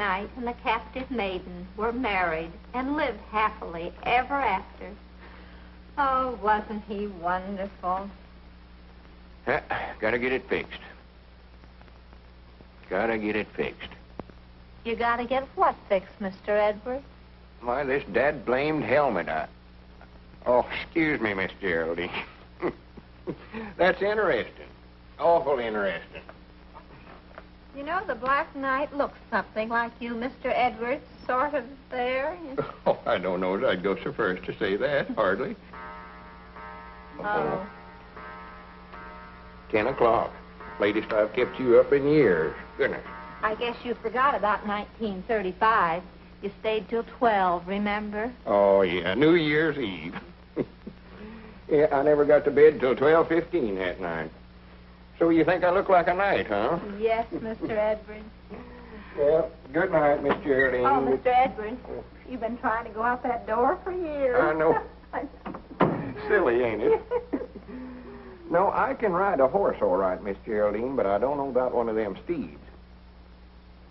Knight and the captive maiden were married and lived happily ever after. Oh, wasn't he wonderful? Gotta get it fixed. Gotta get it fixed. You gotta get what fixed, Mr. Edwards? Why, this dad-blamed helmet. Oh, excuse me, Miss Geraldine. That's interesting. Awful interesting. You know, the Black Knight looks something like you, Mr. Edwards, sort of there. Oh, I don't know that I'd go so far as to say that, hardly. Oh. 10 o'clock. Latest I've kept you up in years. Goodness. I guess you forgot about 1935. You stayed till 12, remember? Oh, yeah, New Year's Eve. Yeah, I never got to bed till 12:15 that night. So you think I look like a knight, huh? Yes, Mr. Edwards. Well, good night, Miss Geraldine. Oh, Mr. Edwards, you've been trying to go out that door for years. I know. Silly, ain't it? No, I can ride a horse all right, Miss Geraldine, but I don't know about one of them steeds.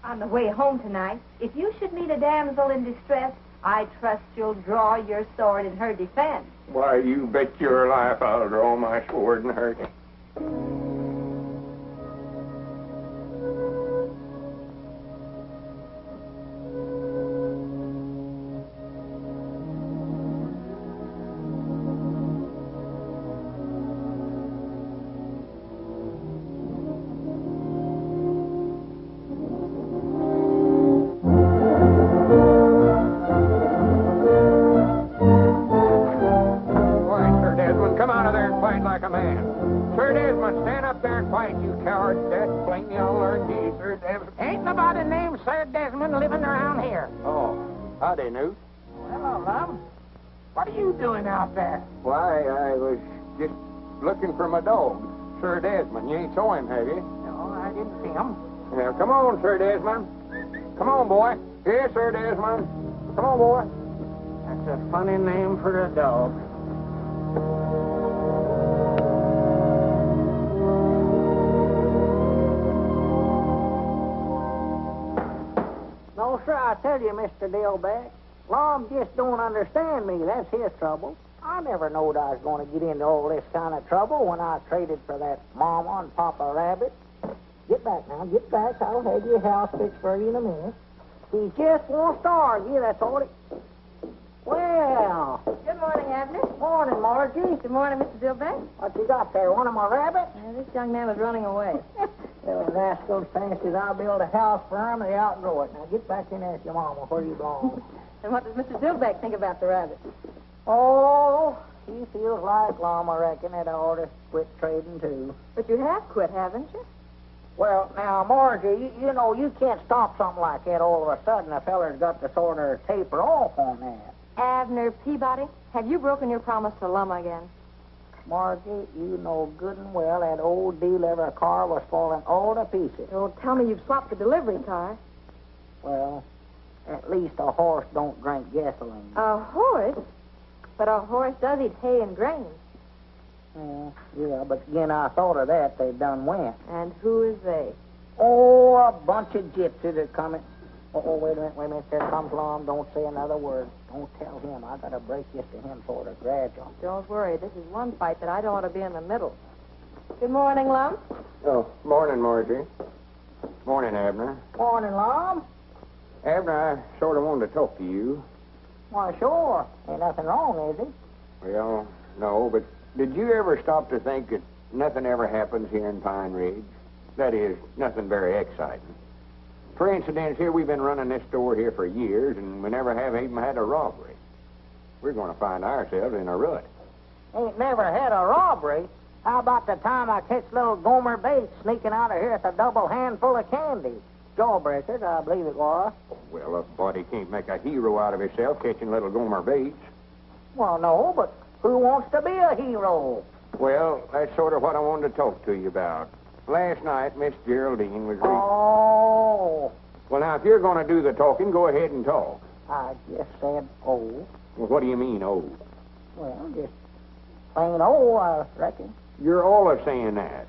On the way home tonight, if you should meet a damsel in distress, I trust you'll draw your sword in her defense. Why, you bet your life I'll draw my sword and hurt you. Howdy, Newt. Hello, Lum. What are you doing out there? Why, I was just looking for my dog, Sir Desmond. You ain't saw him, have you? No, I didn't see him. Now, come on, Sir Desmond. Come on, boy. Here, Sir Desmond. Come on, boy. That's a funny name for a dog. No, sir, I tell you, Mr. Dillback, Lum just don't understand me. That's his trouble. I never knowed I was going to get into all this kind of trouble when I traded for that Mama and Papa Rabbit. Get back now, get back. I'll have your house fixed for you in a minute. He just wants to argue, that's all it... Well... Good morning, Abner. Morning, Margie. Good morning, Mr. Dillback. What you got there, one of my rabbits? This young man was running away. Well, rascals fancies I'll build a house for him, they outgrow it. Now get back in there with your mama where you belong. And what does Mr. Dillback think about the rabbit? Oh, he feels like Lum, I reckon, that I ought to quit trading, too. But you have quit, haven't you? Well, now, Margie, you know, you can't stop something like that all of a sudden. A feller's got to sort of taper off on that. Abner Peabody, have you broken your promise to Lum again? Margie, you know good and well that old delivery car was falling all to pieces. Oh, tell me you've swapped the delivery car. Well, at least a horse don't drink gasoline. A horse? But a horse does eat hay and grain. Yeah, but again, I thought of that. They done went. And who is they? Oh, a bunch of gypsies are coming. Oh, wait a minute. There comes Lum. Don't say another word. Don't tell him. I got to break this to him sort of gradual. Don't worry. This is one fight that I don't want to be in the middle. Good morning, Lum. Oh, morning, Margie. Morning, Abner. Morning, Lum. Abner, I sort of wanted to talk to you. Why, sure. Ain't nothing wrong, is it? Well, no, but did you ever stop to think that nothing ever happens here in Pine Ridge? That is, nothing very exciting. For instance, here we've been running this store here for years, and we never have even had a robbery. We're going to find ourselves in a rut. Ain't never had a robbery. How about the time I catch little Gomer Bates sneaking out of here with a double handful of candy? Jawbreakers, I believe it was. Well, a body can't make a hero out of himself catching little Gomer Bates. Well, no, but who wants to be a hero? Well, that's sort of what I wanted to talk to you about. Last night, Miss Geraldine was... Oh. Well, now, if you're going to do the talking, go ahead and talk. I just said, oh. Well, what do you mean, oh? Well, just plain oh, I reckon. You're all of saying that.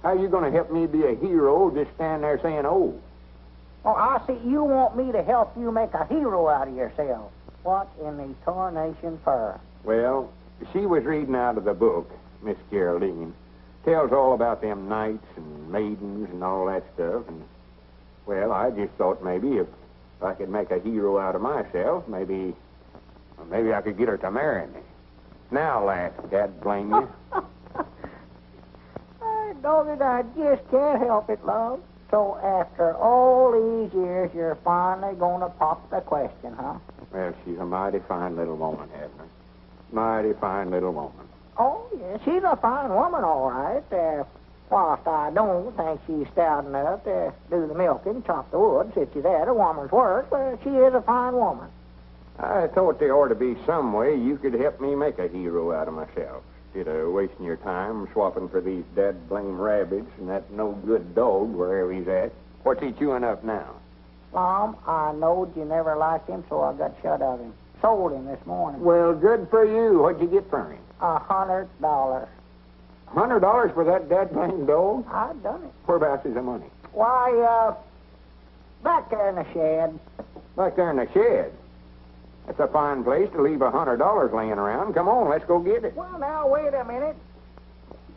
How are you going to help me be a hero just stand there saying oh? Oh, I see you want me to help you make a hero out of yourself. What in the tarnation for? Well, she was reading out of the book, Miss Caroline. Tells all about them knights and maidens and all that stuff. And, well, I just thought maybe if I could make a hero out of myself, maybe I could get her to marry me. Now, lass, Dad, blame you. Dogged, I just can't help it, love. So after all these years, you're finally going to pop the question, huh? Well, she's a mighty fine little woman, Abner. Mighty fine little woman. Oh, yeah, she's a fine woman, all right. Whilst I don't think she's stout enough to do the milking, chop the wood, such as that, a woman's work, but she is a fine woman. I thought there ought to be some way you could help me make a hero out of myself. Instead of wasting your time swapping for these dead-blame rabbits and that no-good dog wherever he's at. What's he chewing up now? Mom, I knowed you never liked him, so I got shut of him. Sold him this morning. Well, good for you. What'd you get for him? $100. $100 for that dead-blame dog? I done it. Whereabouts is the money? Why, back there in the shed. Back there in the shed? That's a fine place to leave $100 laying around. Come on, let's go get it. Well, now, wait a minute.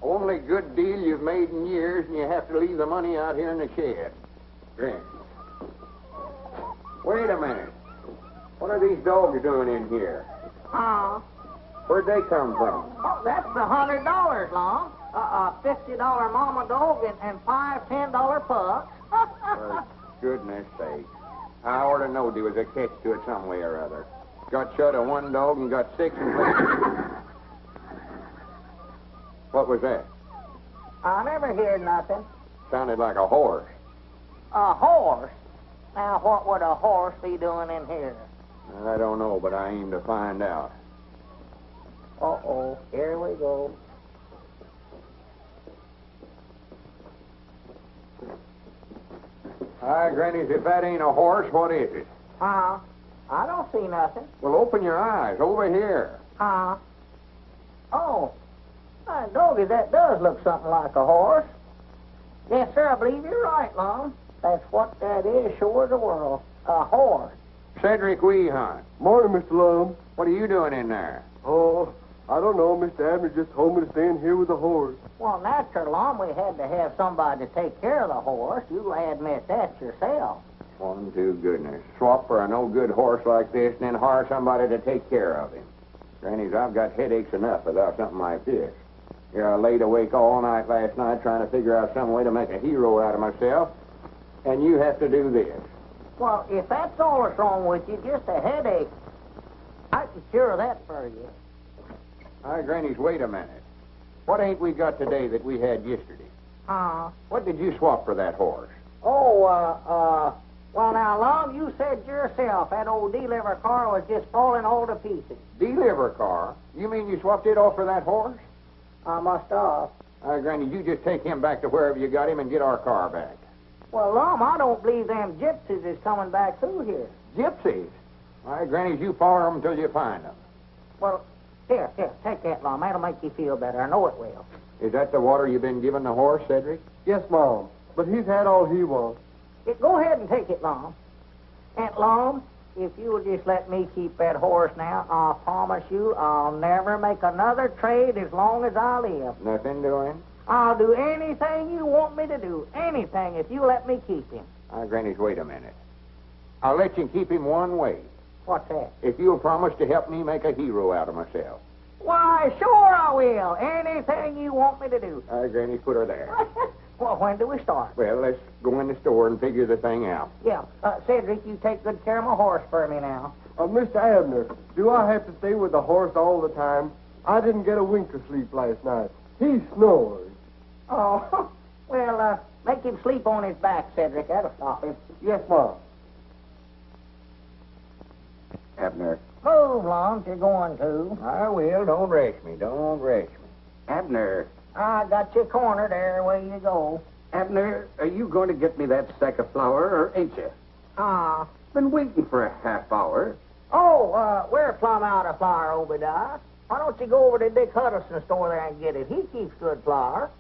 Only good deal you've made in years, and you have to leave the money out here in the shed. Grant. Wait a minute. What are these dogs doing in here? Where'd they come from? Oh, that's the $100, Long. $50 mama dog and $5 $10 pups. For goodness sake. I ought to know there was a catch to it some way or other. Got shut of one dog and got 6 in place. What was that? I never heard nothing. Sounded like a horse. A horse? Now, what would a horse be doing in here? I don't know, but I aim to find out. Uh-oh, here we go. Hi, Grannies, if that ain't a horse, what is it? I don't see nothing. Well, open your eyes. Over here. Oh, my doggy, that does look something like a horse. Yes, sir, I believe you're right, Lum. That's what that is, sure as the world. A horse. Cedric Weehunt. Morning, Mr. Lum. What are you doing in there? Oh, I don't know. Mr. Abner just told me to stay in here with the horse. Well, natural, Lum, we had to have somebody to take care of the horse. You admit that yourself. One, two, goodness. Swap for a no-good horse like this and then hire somebody to take care of him. Grannies, I've got headaches enough without something like this. Here, I laid awake all night last night trying to figure out some way to make a hero out of myself, and you have to do this. Well, if that's all that's wrong with you, just a headache, I can cure that for you. Hi, Grannies, wait a minute. What ain't we got today that we had yesterday? What did you swap for that horse? Well, now, Lum, you said yourself that old deliver car was just falling all to pieces. Deliver car? You mean you swapped it off for that horse? I must have. Granny, you just take him back to wherever you got him and get our car back. Well, Lum, I don't believe them gypsies is coming back through here. Gypsies? All right, Granny, you follow them until you find them. Well, here, take that, Lum. That'll make you feel better. I know it will. Is that the water you've been giving the horse, Cedric? Yes, Mom. But he's had all he wants. Go ahead and take it, Lum. Aunt Lum, if you'll just let me keep that horse now, I promise you I'll never make another trade as long as I live. Nothing doing? I'll do anything you want me to do. Anything, if you let me keep him. Grannies, wait a minute. I'll let you keep him one way. What's that? If you'll promise to help me make a hero out of myself. Why, sure I will. Anything you want me to do. Granny, put her there. Well, when do we start? Well, let's go in the store and figure the thing out. Yeah. Cedric, you take good care of my horse for me now. Mr. Abner, do I have to stay with the horse all the time? I didn't get a wink of sleep last night. He snores. Oh, well, make him sleep on his back, Cedric. That'll stop him. Yes, Mom. Abner. Move, Lum, if you're going to. I will. Don't rush me. Don't rush me. Abner. I got you cornered there. Away you go. Abner, are you going to get me that sack of flour, or ain't you? Been waiting for a half hour. Oh, we're plumb out of flour, Obadiah. Why don't you go over to Dick Huddleston's store there and get it? He keeps good flour.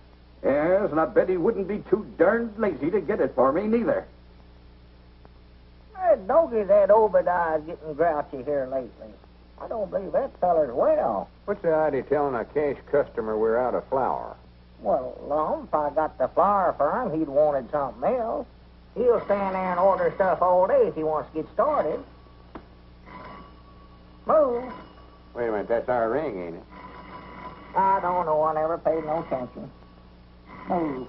Yes, and I bet he wouldn't be too darned lazy to get it for me, neither. Doggy, that Obadiah's getting grouchy here lately. I don't believe that feller's well. What's the idea of telling a cash customer we're out of flour? Well, Lum, if I got the flour for him, he'd wanted something else. He'll stand there and order stuff all day if he wants to get started. Move. Wait a minute, that's our ring, ain't it? I don't know. I never paid no attention. Move.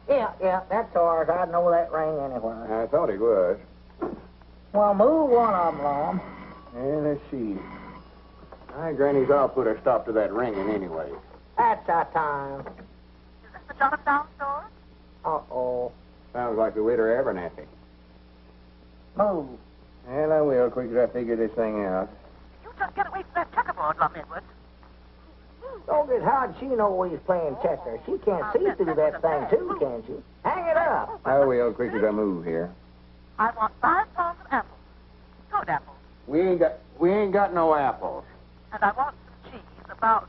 Yeah, that's ours. I'd know that ring anywhere. I thought it was. Well, move one of them, Lum. Let's see. Granny's, I'll put a stop to that ringing anyway. That's our time. Is this the Johnstown store? Uh-oh. Sounds like the widow Abernathy. Move. Well, I will, quick as I figure this thing out. You just get away from that checkerboard, Lum Edwards. Doggy, how'd she know we was playing checkers? She can't see through that thing, too, can she? Hang it up. I will, quick as I move here. I want 5 pounds of apples. Good apples. We ain't got no apples. And I want some cheese, about,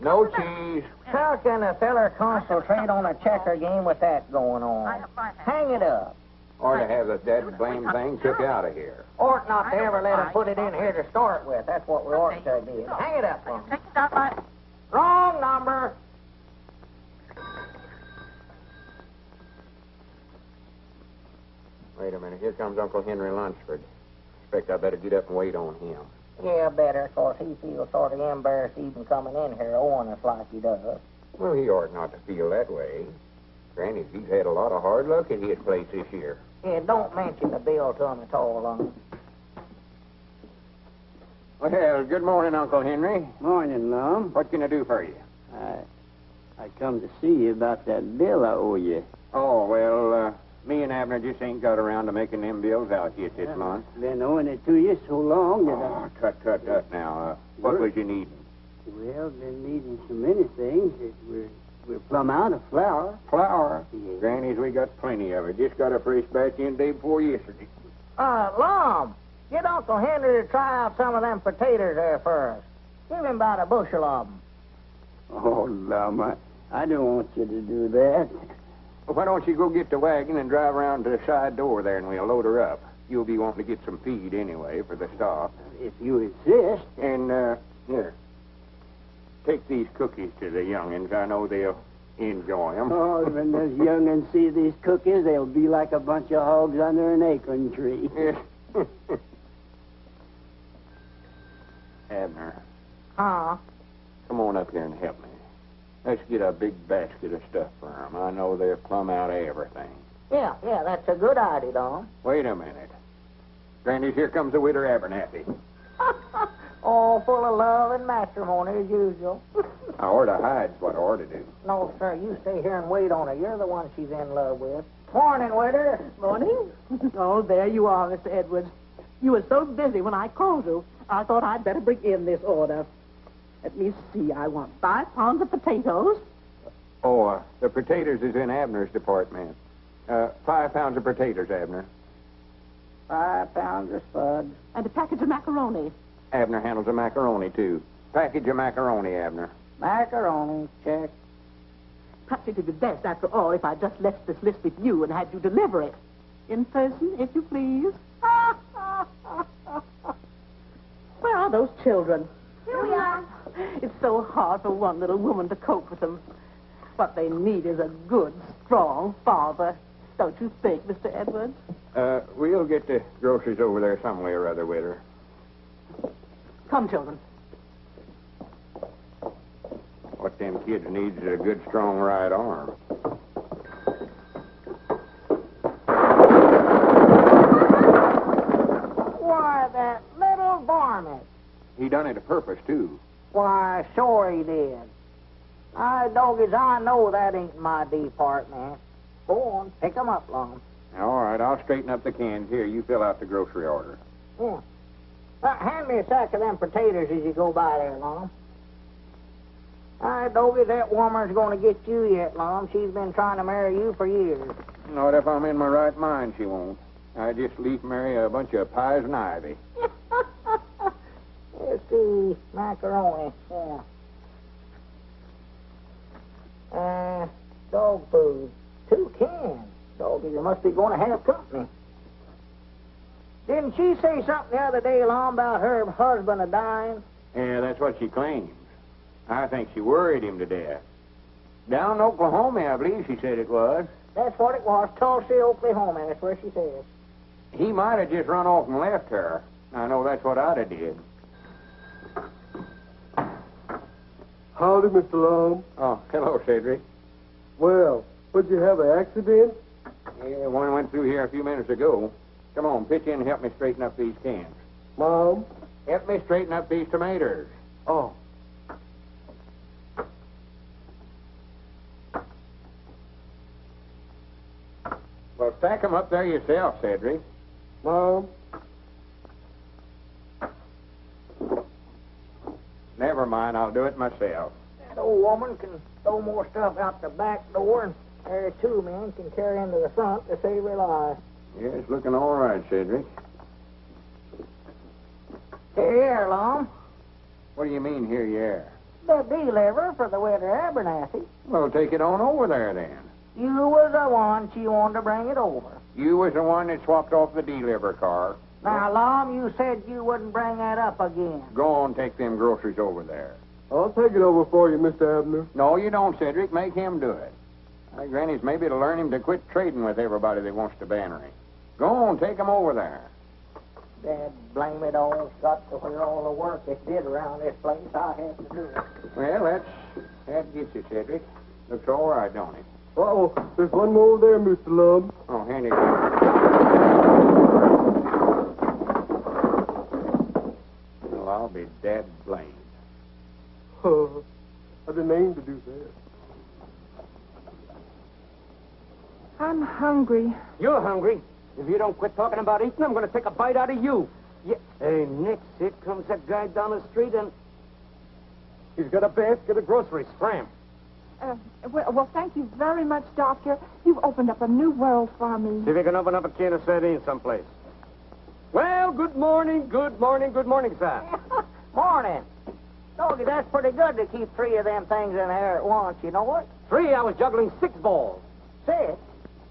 No cheese. How can a feller concentrate on a checker game with that going I on? have my hand. Hang it up. Or to have that blame thing took out of here. Ought not to ever let him put it in here to start with. That's what we ought to do. Hang it up, Lum. Take it down my... Wrong number. Wait a minute, here comes Uncle Henry Lunsford. Expect I better get up and wait on him. Yeah, better, 'cause he feels sort of embarrassed even coming in here owing us like he does. Well, he ought not to feel that way. Granny, he's had a lot of hard luck at his place this year. Yeah, don't mention the bill to him at all, Lum. Well, good morning, Uncle Henry. Morning, Lum. What can I do for you? I come to see you about that bill I owe you. Oh, well, me and Abner just ain't got around to making them bills out yet this month. Been owing it to you so long that Oh, tut now. What was you needing? Well, been needing so many things that we're plumb out of flour. Flour. Yeah. Granny's, we got plenty of it. Just got a fresh batch in day before yesterday. Lum, get Uncle Henry to try out some of them potatoes there for us. Give him about a bushel of them. Oh, Lum, I don't want you to do that. Well, why don't you go get the wagon and drive around to the side door there and we'll load her up. You'll be wanting to get some feed anyway for the stock. If you insist. And, here. Take these cookies to the young'uns. I know they'll enjoy them. Oh, when those young'uns see these cookies, they'll be like a bunch of hogs under an acorn tree. Yes. Abner, Huh? come on up here and help me. Let's get a big basket of stuff for them. I know they're plumb out of everything. Yeah, that's a good idea, Lum. Wait a minute. Granny's, here comes the widow Abernathy. All full of love and matrimony as usual. I ought to hide's what I ought to do. No, sir, you stay here and wait on her. You're the one she's in love with. Morning, widow. Morning. Oh, there you are, Mr. Edwards. You were so busy when I called you, I thought I'd better bring in this order. Let me see. I want 5 pounds of potatoes. Oh, the potatoes is in Abner's department. 5 pounds of potatoes, Abner. 5 pounds of spuds. And a package of macaroni. Abner handles the macaroni, too. Package of macaroni, Abner. Macaroni, check. Perhaps it would be best, after all, if I just left this list with you and had you deliver it. In person, if you please. Where are those children? Here we are. It's so hard for one little woman to cope with them. What they need is a good, strong father. Don't you think, Mr. Edwards? We'll get the groceries over there some way or other with her. Come, children. What them kids needs is a good, strong right arm. Why, that little varmint. He done it a purpose, too. Why, sure he did. Doggies, I know that ain't my department. Go on, pick 'em up, Lum. All right, I'll straighten up the cans. Here, you fill out the grocery order. Yeah. Hand me a sack of them potatoes as you go by there, Lum. Doggy, that woman's going to get you yet, Lum. She's been trying to marry you for years. Not if I'm in my right mind, she won't. I just leave marry a bunch of pies and ivy. Let's see, macaroni, yeah. Dog food, 2 cans. Doggy, you must be going to have company. Didn't she say something the other day, Lum, about her husband a dying? Yeah, that's what she claims. I think she worried him to death. Down in Oklahoma, I believe she said it was. That's what it was, Tulsa, Oklahoma. That's where she said. He might have just run off and left her. I know that's what I'd have did. Howdy, Mr. Lum. Oh, hello, Cedric. Well, would you have an accident? Yeah, one went through here a few minutes ago. Come on, pitch in and help me straighten up these cans. Mom? Help me straighten up these tomatoes. Oh. Well, stack 'em up there yourself, Cedric. Mom? Never mind, I'll do it myself. That old woman can throw more stuff out the back door, and there two men can carry into the front to save her life. Yeah, it's looking all right, Cedric. Here, Lum. What do you mean, here you are? The deliverer for the winter Abernathy. Well, take it on over there, then. You was the one she wanted to bring it over. You was the one that swapped off the deliver car. Now, Lum, you said you wouldn't bring that up again. Go on, take them groceries over there. I'll take it over for you, Mr. Abner. No, you don't, Cedric. Make him do it. Granny's maybe to learn him to quit trading with everybody that wants to banner him. Go on, take him over there. Dad, blame it all. Got to where all the work it did around this place, I had to do it. Well, that gets you, Cedric. Looks all right, don't it? Uh-oh, there's one more there, Mr. Lum. Oh, hand it over. Well, I'll be dead blamed. I didn't aim to do that. I'm hungry. You're hungry. If you don't quit talking about eating, I'm going to take a bite out of you. Yeah. Hey, Nix, here comes that guy down the street, and he's got a basket of groceries. Scram. Well, thank you very much, Doctor. You've opened up a new world for me. See if you can open up a can of sardines someplace. Well, good morning, sir. Morning. Doggy, that's pretty good to keep three of them things in there at once, you know what? 3, I was juggling 6 balls. 6?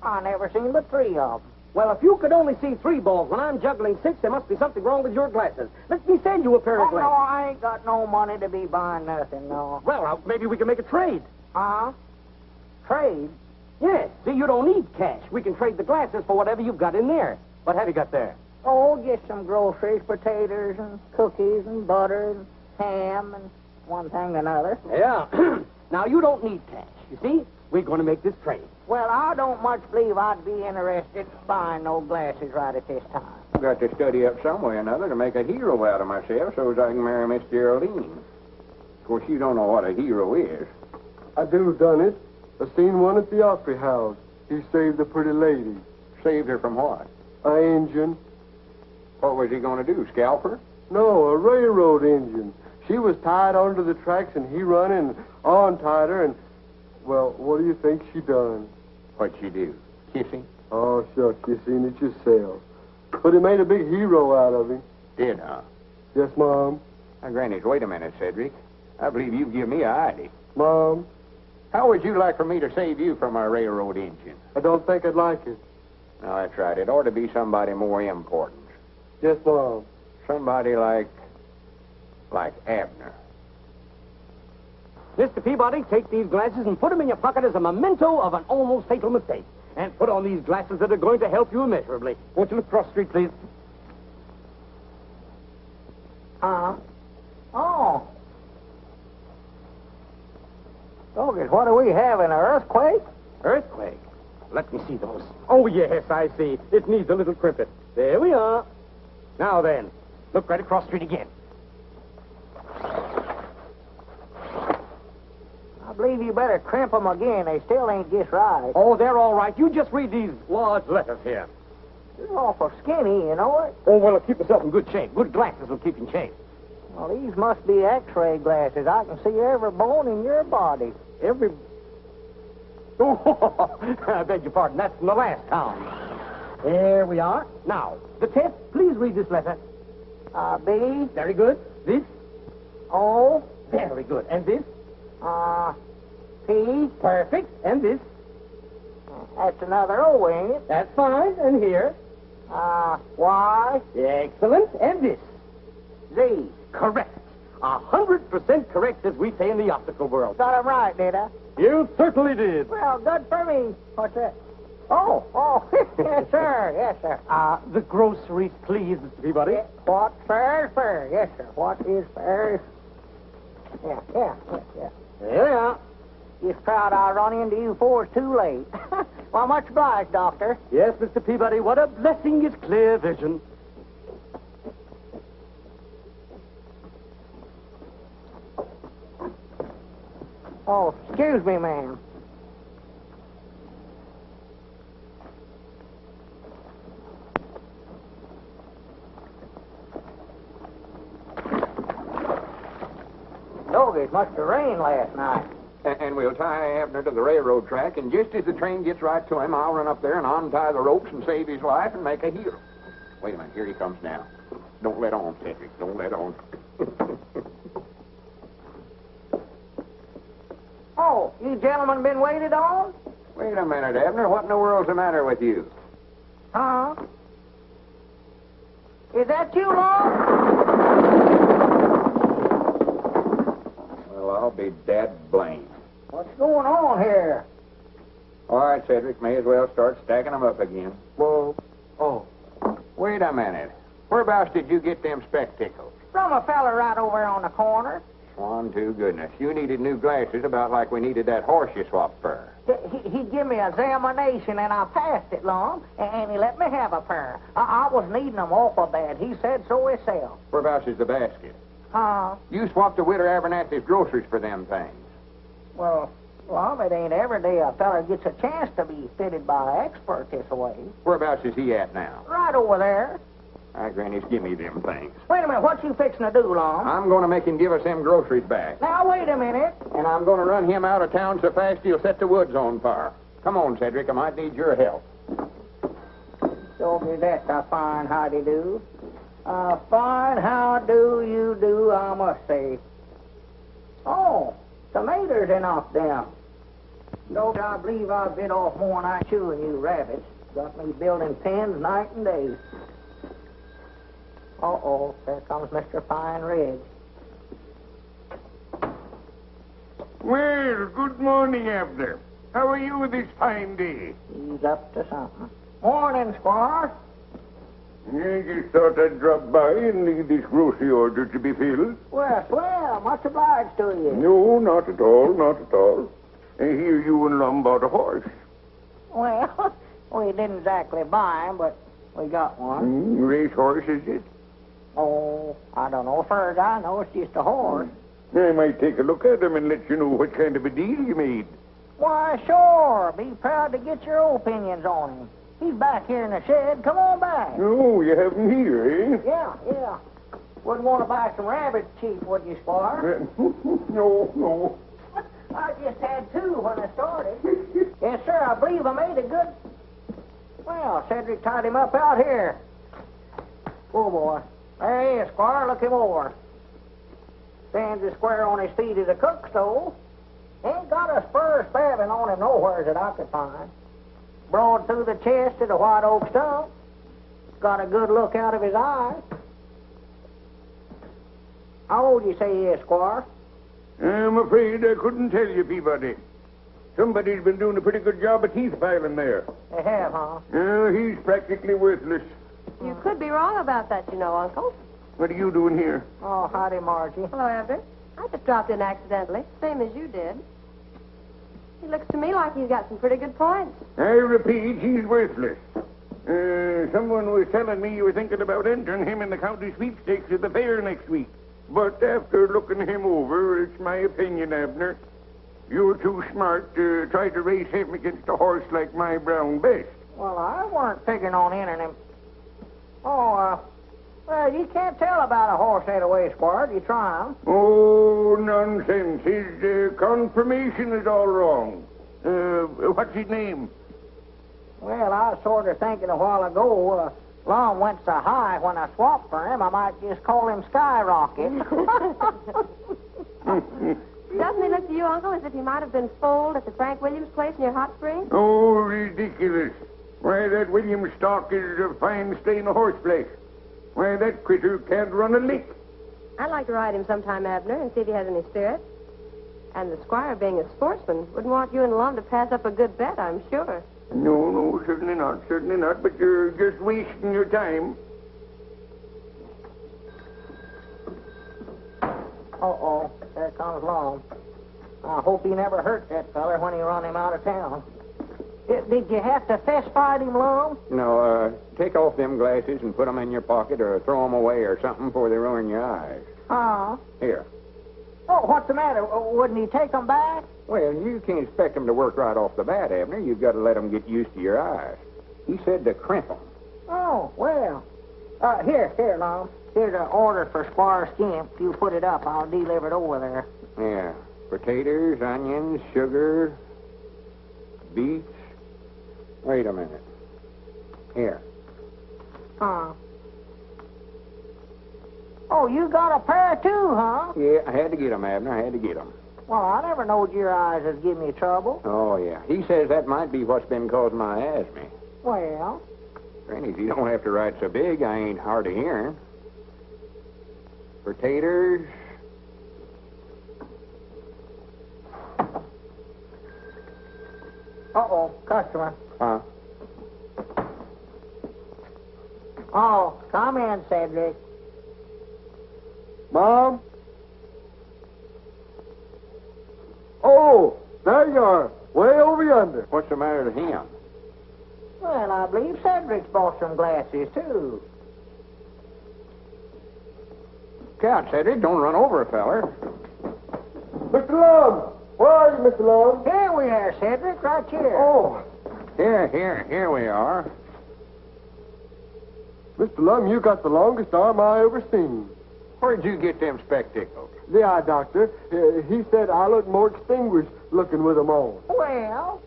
I never seen but 3 of them. Well, if you could only see 3 balls when I'm juggling 6, there must be something wrong with your glasses. Let me send you a pair of Oh, no, glasses. I ain't got no money to be buying nothing, no. Well, maybe we can make a trade. Trade? Yes. See, you don't need cash. We can trade the glasses for whatever you've got in there. What have you got there? Oh, just some groceries, potatoes, and cookies, and butter, and ham, and one thing and another. Yeah. Now, you don't need cash. You see? We're going to make this trade. Well, I don't much believe I'd be interested in buying no glasses right at this time. I've got to study up some way or another to make a hero out of myself so as I can marry Miss Geraldine. Of course, you don't know what a hero is. I do done it. I seen one at the Opry House. He saved a pretty lady. Saved her from what? A engine. What was he going to do, scalp her? No, a railroad engine. She was tied onto the tracks, and he run and untied her, and, well, what do you think she done? What'd she do? Kiss him? Oh, shucks, you seen it yourself. But he made a big hero out of him. Did, huh? Yes, Mom. Now, Grannies, wait a minute, Cedric. I believe you've given me an idea. Mom, How would you like for me to save you from a railroad engine? I don't think I'd like it. No, that's right. It ought to be somebody more important. Yes, Mom. Somebody like Abner. Mr. Peabody, take these glasses and put them in your pocket as a memento of an almost fatal mistake. And put on these glasses that are going to help you immeasurably. Won't you look across the street, please? Oh. Doggone, what do we have, an earthquake? Earthquake? Let me see those. Oh, yes, I see. It needs a little crimpet. There we are. Now then, look right across the street again. I believe you better crimp them again. They still ain't just right. Oh, they're all right. You just read these large letters here. You're awful skinny, you know it? Oh, well, it'll keep yourself in good shape. Good glasses will keep you in shape. Well, these must be x-ray glasses. I can see every bone in your body. Every... Oh, I beg your pardon. That's from the last town. There we are. Now, the test. Please read this letter. B. Very good. This? O. Very good. And this? P. Perfect. And this? That's another O, ain't it? That's fine. And here? Y? Excellent. And this? Z. Correct. 100% correct, as we say in the optical world. Got him right, did I? You certainly did. Well, good for me. What's that? Oh, yes, sir. Yes, sir. The groceries, please, Mr. Peabody. What's fair is fair. Yes, sir. What is fair is... Yeah. Yeah. Just proud I run into you before it's too late. Well, much obliged, Doctor. Yes, Mr. Peabody, what a blessing is clear vision. Oh, excuse me, ma'am. Dog, it must have rained last night. And we'll tie Abner to the railroad track, and just as the train gets right to him, I'll run up there and untie the ropes and save his life and make a hero. Wait a minute, here he comes now. Don't let on, Cedric. Don't let on. Oh, you gentlemen been waited on? Wait a minute, Abner. What in the world's the matter with you? Huh? Is that you, Lauck? Well, I'll be dad blamed. What's going on here? All right, Cedric, may as well start stacking them up again. Well, Wait a minute. Whereabouts did you get them spectacles? from a fella right over on the corner. Swan to goodness. You needed new glasses about like we needed that horse you swapped for. He give me an examination, and I passed it, Lum, and he let me have a pair. I was needing them awful bad. He said so himself. Whereabouts is the basket? Huh? You swapped the Widow Abernathy's groceries for them things. Well, it ain't every day a fella gets a chance to be fitted by an expert this way. Whereabouts is he at now? Right over there. Hi, Granny's, give me them things. Wait a minute, what you fixing to do, Lum? I'm going to make him give us them groceries back. Now, wait a minute. And I'm going to run him out of town so fast he'll set the woods on fire. Come on, Cedric, I might need your help. So that's a fine howdy-do. A fine how-do you do, I must say. Oh, tomatoes enough them. Don't I believe I bit off more than I chewing you rabbits. Got me building pens night and day. Uh-oh, there comes Mr. Fine Ridge. Well, good morning, Abner. How are you this fine day? He's up to something. Morning, Squaw. I just thought I'd drop by and leave this grocery order to be filled. Well, swell. Much obliged to you. No, not at all, not at all. I hear you and Lum bought a horse. Well, we didn't exactly buy him, but we got one. Race horse, is it? Oh, I don't know. Far as I know, it's just a horse. I might take a look at him and let you know what kind of a deal you made. Why, sure. Be proud to get your opinions on him. He's back here in the shed. Come on back. Oh, you have him here, eh? Yeah. Wouldn't want to buy some rabbits cheap, would you, Squire? No. I just had two when I started. Yes, sir, I believe I made a good... Well, Cedric tied him up out here. Oh, boy. There he is, Squire. Look him over. Stands as square on his feet as a cook stove. Ain't got a spur spabbing on him nowhere that I could find. Broad through the chest to the white oak stump. Got a good look out of his eye. How old you say he is, Squire? I'm afraid I couldn't tell you, Peabody. Somebody's been doing a pretty good job of teeth filing there. They have, huh? He's practically worthless. You could be wrong about that, you know, Uncle. What are you doing here? Oh, howdy, Margie. Hello, Abner. I just dropped in accidentally, same as you did. He looks to me like he's got some pretty good points. I repeat, he's worthless. Someone was telling me you were thinking about entering him in the county sweepstakes at the fair next week. But after looking him over, it's my opinion, Abner, you're too smart to try to race him against a horse like my brown best. Well, I weren't figuring on entering him. Oh, well, you can't tell about a horse that way, Squire. You try him. Oh, nonsense. His confirmation is all wrong. What's his name? Well, I was sort of thinking a while ago, Lum went so high when I swapped for him, I might just call him Skyrocket. Doesn't he look to you, Uncle, as if he might have been foaled at the Frank Williams place near Hot Springs? Oh, ridiculous. Why, that William stock is a fine stain of horseflesh. Why, that critter can't run a lick. I'd like to ride him sometime, Abner, and see if he has any spirit. And the squire, being a sportsman, wouldn't want you and Lum to pass up a good bet, I'm sure. No, certainly not. But you're just wasting your time. Uh-oh, there comes Lum. I hope he never hurt that feller when he run him out of town. Did you have to fist fight him, Lum? No, take off them glasses and put them in your pocket or throw them away or something before they ruin your eyes. Here. Oh, what's the matter? Wouldn't he take them back? Well, you can't expect them to work right off the bat, Abner. You've got to let them get used to your eyes. He said to crimp them. Oh, well. Here, Lum. Here's an order for Squire Skimp. If you put it up, I'll deliver it over there. Yeah. Potatoes, onions, sugar, beets. Wait a minute. Here. Oh, you got a pair too, huh? Yeah, I had to get them, Abner. I had to get them. Well, I never knowed your eyes was giving you trouble. Oh, yeah. He says that might be what's been causing my asthma. Well? Granny, you don't have to ride so big. I ain't hard of hearing. Potatoes. Uh-oh, customer. Huh? Oh, come in, Cedric. Mom? Oh, there you are, way over yonder. What's the matter with him? Well, I believe Cedric's bought some glasses, too. Count, Cedric. Don't run over a feller. Mr. Lum! Where are you, Mr. Lum? Here we are, Cedric, right here. Oh, Here we are. Mr. Lum, you got the longest arm I ever seen. Where'd you get them spectacles? The eye doctor, he said I look more distinguished looking with them on. Well,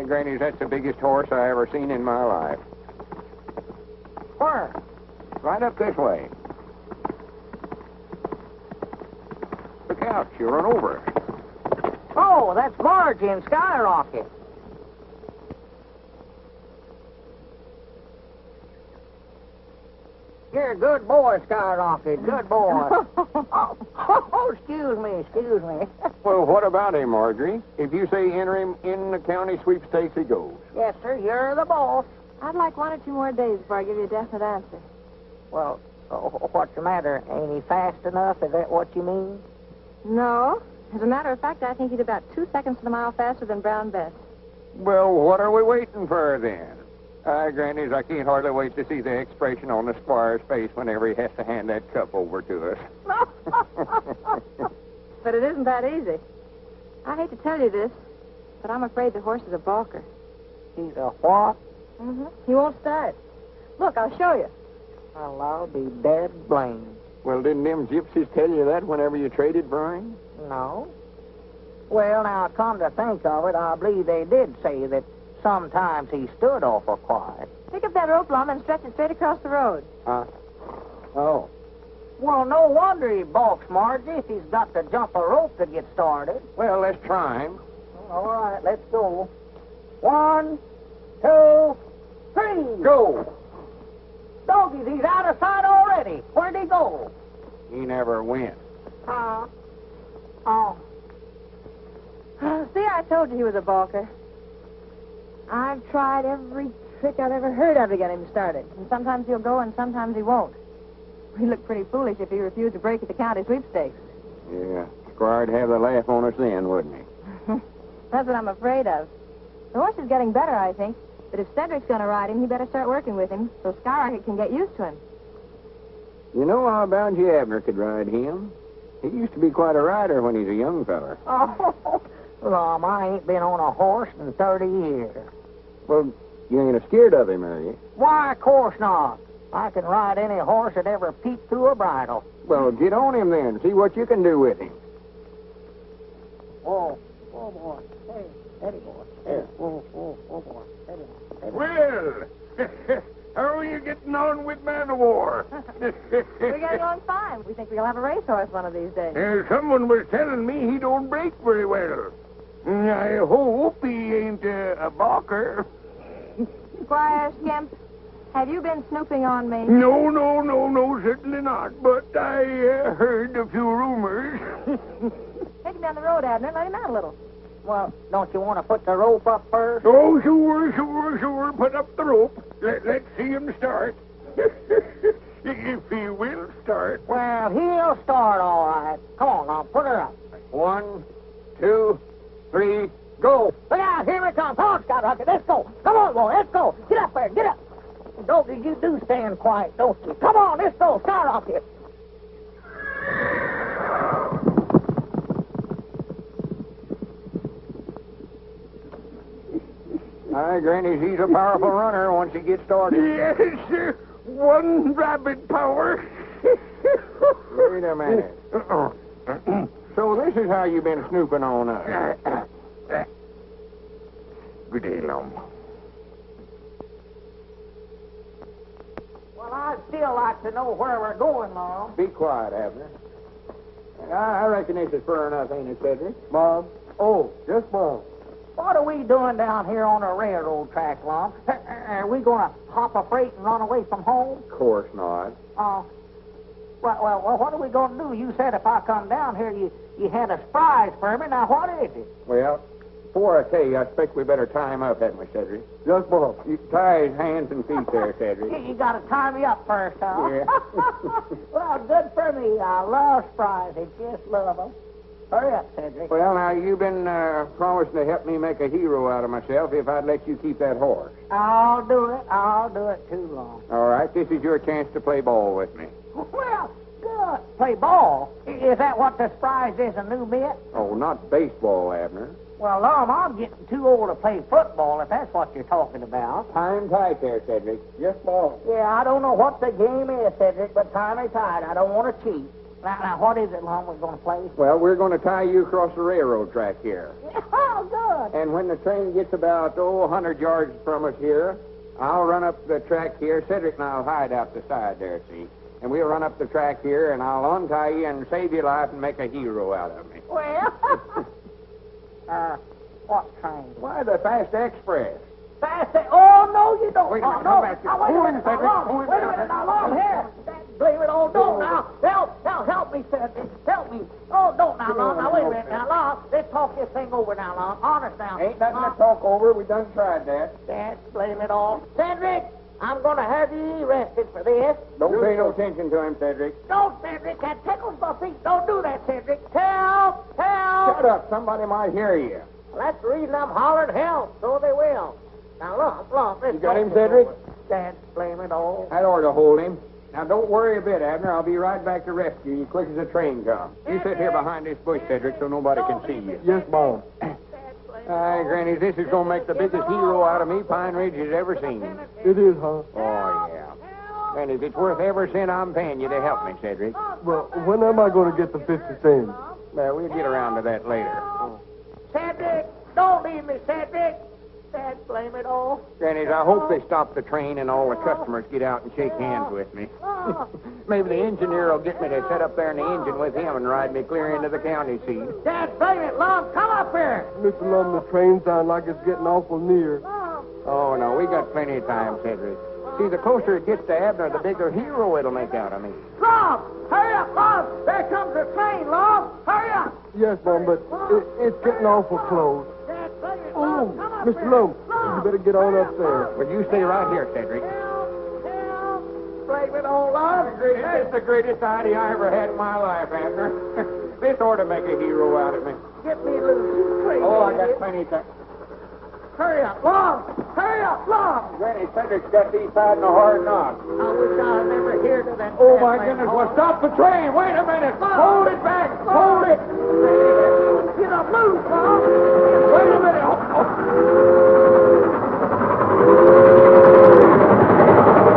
Granny, that's the biggest horse I ever seen in my life. where? Right up this way. Look out, you'll run over it. Oh, that's Margie and Skyrocket. You're a good boy, Skyrocket. Good boy. Excuse me. Well, what about him, Marjorie? If you say enter him in the county sweepstakes, he goes. Yes, sir, you're the boss. I'd like 1 or 2 more days before I give you a definite answer. Well, what's the matter? Ain't he fast enough? Is that what you mean? No. As a matter of fact, I think he's about 2 seconds to the mile faster than Brown Bess. Well, what are we waiting for then? Grannies, I can't hardly wait to see the expression on the squire's face whenever he has to hand that cup over to us. But it isn't that easy. I hate to tell you this, but I'm afraid the horse is a balker. He's a what? Mm-hmm. He won't start. Look, I'll show you. Well, I'll be dead blamed. Well, didn't them gypsies tell you that whenever you traded for him? No. Well, now, come to think of it, I believe they did say that sometimes he stood awful quiet. Pick up that rope, Lum, and stretch it straight across the road. Huh? Oh. Well, no wonder he balks, Margie, if he's got to jump a rope to get started. Well, let's try him. All right, let's go. 1, 2, 3. Go! Doggies, he's out of sight already. Where'd he go? He never went. Oh. See, I told you he was a balker. I've tried every trick I've ever heard of to get him started. And sometimes he'll go and sometimes he won't. He'd look pretty foolish if he refused to break at the county sweepstakes. Yeah, Squire'd have the laugh on us then, wouldn't he? That's what I'm afraid of. The horse is getting better, I think. But if Cedric's going to ride him, he better start working with him so Skyrocket can get used to him. You know, I'll bound you Abner could ride him. He used to be quite a rider when he's a young feller. Oh, Lum, I ain't been on a horse in 30 years. Well, you ain't scared of him, are you? Why, of course not. I can ride any horse that ever peeked through a bridle. Well, get on him then. See what you can do with him. Oh, boy. Hey, steady, boy. Hey, oh, boy. Steady. Well, how are you getting getting on with man of war? We're getting on fine. We think we'll have a racehorse one of these days. Someone was telling me he don't break very well. I hope he ain't a balker. Squire Skimp, have you been snooping on me? No, certainly not. But I heard a few rumors. Take him down the road, Abner. Let him out a little. Well, don't you want to put the rope up first? Oh, sure. Put up the rope. Let's see him start. If he will start. Well, he'll start all right. Come on, now, put her up. 1, 2, 3, go. Look out, here it comes. Come on, Scout Rocket, let's go. Come on, boy, let's go. Get up there, get up. Dopey, you do stand quiet, don't you? Come on, let's go, Scout Rocket. Aye, Granny, he's a powerful runner once he gets started. Yes, sir. One rabbit power. Wait a minute. So this is how you've been snooping on us. Good day, Lum. Well, I'd still like to know where we're going, Laurel. Be quiet, Abner. I reckon this is fur enough, ain't it, Cedric? Mom. Oh, yes, Mom. What are we doing down here on the railroad track, Lum? Are we going to hop a freight and run away from home? Of course not. Well, what are we going to do? You said if I come down here, you had a surprise for me. Now, what is it? Well, before I tell you, I expect we better tie him up, hadn't we, Cedric? Yes, Mom. You tie his hands and feet there, Cedric. You got to tie me up first, huh? Yeah. Well, good for me. I love surprises. Just love them. Hurry up, Cedric. Well, now, you've been promising to help me make a hero out of myself if I'd let you keep that horse. I'll do it. I'll do it too long. All right, this is your chance to play ball with me. Well, good. Play ball? Is that what the surprise is, a new mitt? Oh, not baseball, Abner. Well, Lum, I'm getting too old to play football, if that's what you're talking about. Tie him tight there, Cedric. Yes, Mom. Yeah, I don't know what the game is, Cedric, but tie me tight. I don't want to cheat. Now, what is it, Lum, we're going to play? Well, we're going to tie you across the railroad track here. Oh, good. And when the train gets about, 100 yards from us here, I'll run up the track here. Cedric and I'll hide out the side there, see? And we'll run up the track here, and I'll untie you and save your life and make a hero out of me. Well, what train? Why, the Fast Express. Fast? Oh, no, you don't. Wait a minute, no. come back here. Wait a minute, Cedric. Wait a minute, now, Lum, here. Blame it all. Don't now. Help me, Cedric. Help me. Oh, don't now, Lum. Now, wait a minute. Now, Lum, let's talk this thing over now, Lum. Honest now. Ain't nothing to talk over. We done tried that. Dad, blame it all. Cedric, I'm going to have you arrested for this. Don't pay no attention to him, Cedric. Don't, Cedric. That tickles my feet. Don't do that, Cedric. Help! Shut up. Somebody might hear you. Well, that's the reason I'm hollering help. So they will. Now, Lum, let's You got talk him, this Cedric? over. Dad, blame it all. That ought to hold him. Now, don't worry a bit, Abner. I'll be right back to rescue you quick as the train comes. You sit here behind this bush, Cedric, so nobody can see you. Yes, Mom. Aye, Granny, this is going to make the biggest hero out of me Pine Ridge has ever seen. It is, huh? Oh, yeah. And if it's worth every cent I'm paying you to help me, Cedric. Well, when am I going to get the 50 cents? Well, we'll get around to that later. Cedric, don't leave me, Cedric. Dad, blame it all. Grannies, I hope they stop the train and all the customers get out and shake hands with me. Maybe the engineer will get me to sit up there in the engine with him and ride me clear into the county seat. Dad, blame it, Lum. Come up here. Mr. Lum, the train sounds like it's getting awful near. Oh, no, we got plenty of time, Cedric. See, the closer it gets to Abner, the bigger hero it'll make out of me. Lum, hurry up, Lum. There comes the train, Lum. Hurry up. Yes, Mom, but it's getting awful close. Dad, blame it, Oh, Lum. Come up Mr. here. Lum, you better get on up there. Well, you stay right here, Cedric. Help. Blame it all, Lum. It's the greatest idea I ever had in my life, Abner. This ought to make a hero out of me. Get me loose, you crazy Oh, I got idiot. plenty of time. Hurry up, Lum. Hurry up, Lum. Granny, Cedric's got these tied in a hard knot. I wish I had never heard of that. Oh, my goodness. Well, stop the train. Wait a minute. Hold it back. Hold it. Get up loose, Lum. Wait a minute.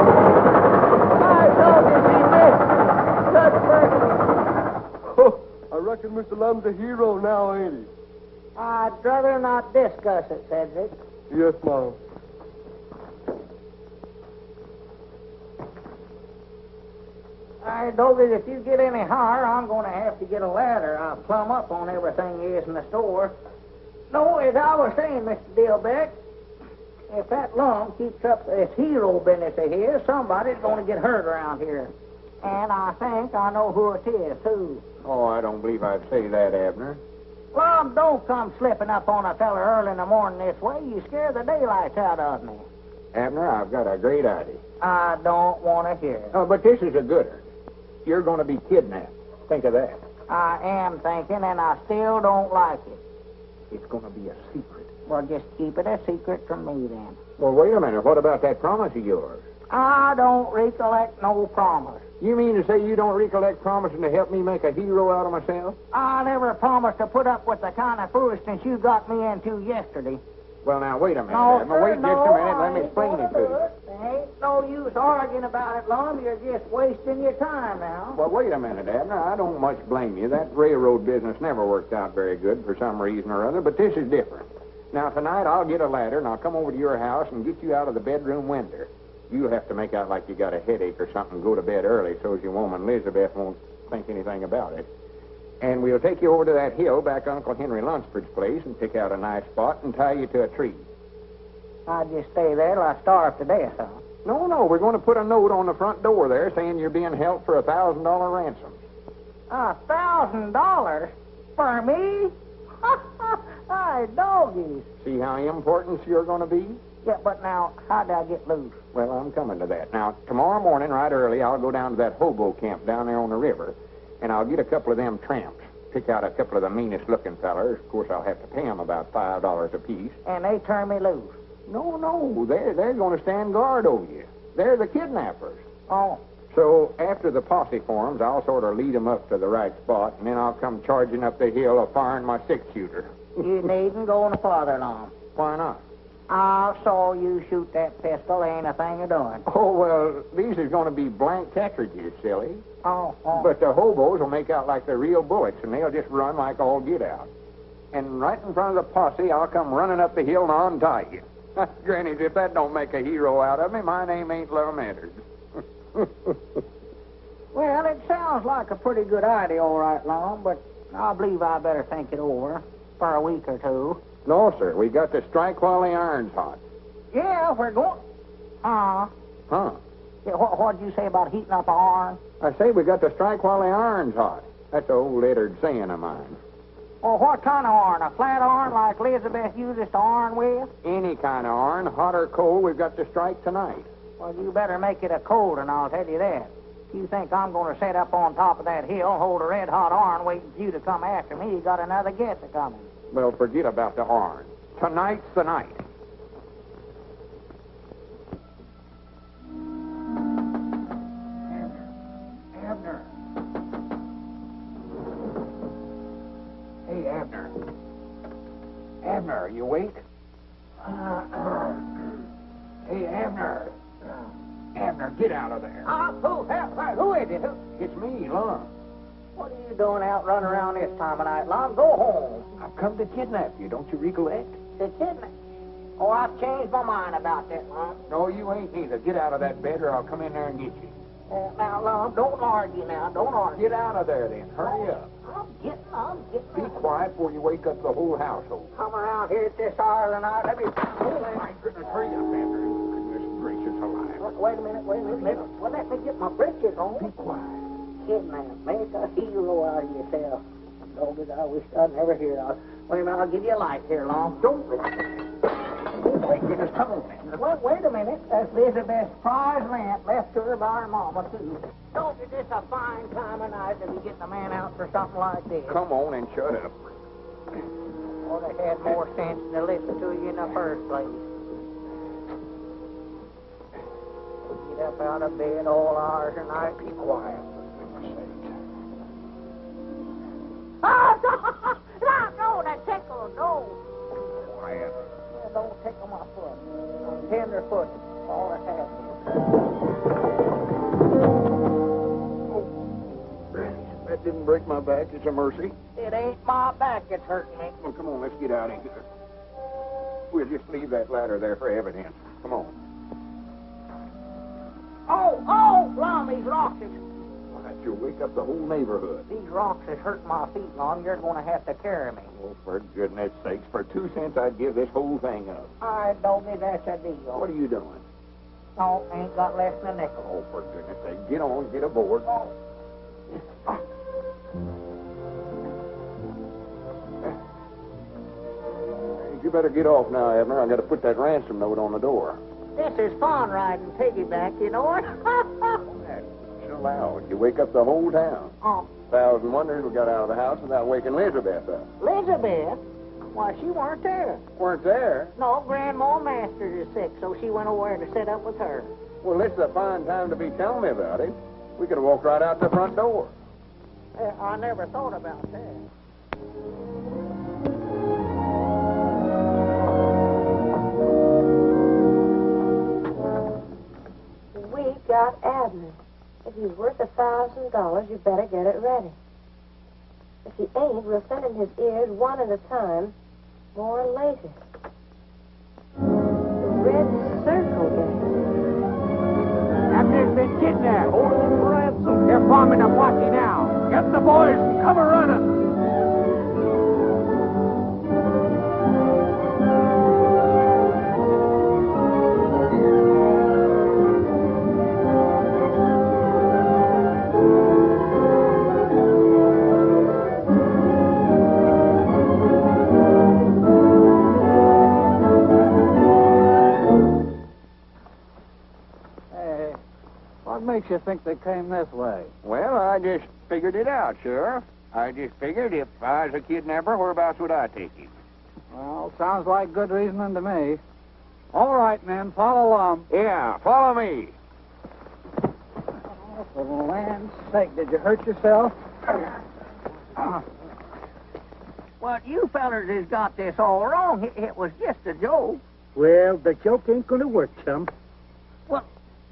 My dog is he missed. Good for Oh, I reckon Mr. Lum's a hero now, ain't he? I'd rather not discuss it, Cedric. Yes, Mom. I told it if you get any higher, I'm going to have to get a ladder. I'll plumb up on everything is in the store. No, as I was saying, Mr. Dillbeck, if that Lum keeps up this hero business of his, somebody's going to get hurt around here. And I think I know who it is, too. Oh, I don't believe I'd say that, Abner. Lum, don't come slipping up on a fella early in the morning this way. You scare the daylights out of me. Abner, I've got a great idea. I don't want to hear it. Oh, but this is a good one. You're going to be kidnapped. Think of that. I am thinking, and I still don't like it. It's going to be a secret. Well, just keep it a secret from me, then. Well, wait a minute. What about that promise of yours? I don't recollect no promise. You mean to say you don't recollect promising to help me make a hero out of myself? I never promised to put up with the kind of foolishness you got me into yesterday. Well, now, wait a minute, No, Abner. sir, Wait just a minute. Let me explain it to you. There ain't no use arguing about it, Lum. You're just wasting your time now. Well, wait a minute, Abner. I don't much blame you. That railroad business never worked out very good for some reason or other, but this is different. Now, tonight I'll get a ladder, and I'll come over to your house and get you out of the bedroom window. You'll have to make out like you got a headache or something and go to bed early so as your woman Elizabeth won't think anything about it. And we'll take you over to that hill back Uncle Henry Lunsford's place and pick out a nice spot and tie you to a tree. I'd just stay there till I starve to death, huh? No, we're going to put a note on the front door there saying you're being held for $1,000 ransom. $1,000? For me? Hi, doggies. See how important you're going to be? Yeah, but now, how'd I get loose? Well, I'm coming to that. Now, tomorrow morning, right early, I'll go down to that hobo camp down there on the river, and I'll get a couple of them tramps. Pick out a couple of the meanest-looking fellers. Of course, I'll have to pay them about $5 apiece. And they turn me loose. No, they're going to stand guard over you. They're the kidnappers. Oh. So, after the posse forms, I'll sort of lead them up to the right spot, and then I'll come charging up the hill firing my six-shooter. You needn't go no farther, Lum. Why not? I saw you shoot that pistol. Ain't a thing of doing. Oh, well, these are going to be blank cartridges, silly. Oh. But the hobos will make out like they're real bullets, and they'll just run like all get out. And right in front of the posse, I'll come running up the hill and untie you. Grannies, if that don't make a hero out of me, my name ain't Lum and Abner. Well, it sounds like a pretty good idea, all right, Lum, but I believe I better think it over for a week or two. No, sir. We got to strike while the iron's hot. Yeah, we're going... Huh? Yeah, what'd you say about heating up an iron? I say we got to strike while the iron's hot. That's an old lettered saying of mine. Well, what kind of iron? A flat iron like Elizabeth uses to iron with? Any kind of iron, hot or cold, we've got to strike tonight. Well, you better make it a cold one, I'll tell you that. If you think I'm going to sit up on top of that hill and hold a red-hot iron waiting for you to come after me, you got another guess a-coming. Well, forget about the iron. Tonight's the night. Abner. Hey, Abner. Abner, are you awake? Hey, Abner. Abner, get out of there. Who is it? It's me, Lum. What are you doing out running around this time of night, Lum? Go home. I've come to kidnap you. Don't you recollect? To kidnap? Oh, I've changed my mind about that, Lum. No, you ain't neither. Get out of that bed or I'll come in there and get you. Now, Lum, don't argue now. Don't argue. Get out of there, then. Hurry up. I'm getting. Be quiet before you wake up the whole household. Come around here at this hour of the night. Let me... My goodness, hurry up, Abner. Goodness gracious alive. Wait a minute. Well, let me get my britches on. Be quiet. Kidnap. Make a hero out of yourself. Dogged, I wish I'd never hear of it. Wait a minute, I'll give you a light here, Lum. Don't... Oh, my goodness, come on, Abner. Well, wait a minute. That's Elizabeth's prize lamp left to her by her mama, too. Don't is this a fine time of night to be getting a man out for something like this? Come on and shut up. Well, they had more sense to listen to you in the first place. Get up out of bed all hours of night. Be quiet, for goodness sake. No, that tickle, no. Quiet. Yeah, don't tickle my foot. I'm tender footed. All that happens. That didn't break my back. It's a mercy. It ain't my back that's hurting me. Well, come on, let's get out of here. We'll just leave that ladder there for evidence. Come on. Oh, Lum, he's lost it. You'll wake up the whole neighborhood. These rocks is hurting my feet, Lum. You're going to have to carry me. Oh, for goodness sakes, for 2 cents I'd give this whole thing up. All right, doggy, that's a deal. What are you doing? No, ain't got less than a nickel. Oh, for goodness sake, get on, get aboard. You better get off now, Abner. I got to put that ransom note on the door. This is fun riding piggyback, you know it? Chill out. You wake up the whole town. Oh, 1,000 wonders we got out of the house without waking Elizabeth up. Elizabeth? Why, she weren't there. Weren't there? No, Grandma Masters is sick, so she went over to sit up with her. Well, this is a fine time to be telling me about it. We could have walked right out the front door. I never thought about that. We got Abner. If he's worth $1,000, you better get it ready. If he ain't, we'll send him his ears one at a time, more later. The Red Circle Gang. Abner's been kidnapped. Hold him for ransom. They're forming a posse now. Get the boys and come running. What makes you think they came this way? Well, I just figured it out, Sheriff. I just figured if I was a kidnapper, whereabouts would I take him? Well, sounds like good reasoning to me. All right, men, follow along. Yeah, follow me. Oh, for the land's sake, did you hurt yourself? Well, you fellers has got this all wrong. It was just a joke. Well, the joke ain't going to work, chum. Well,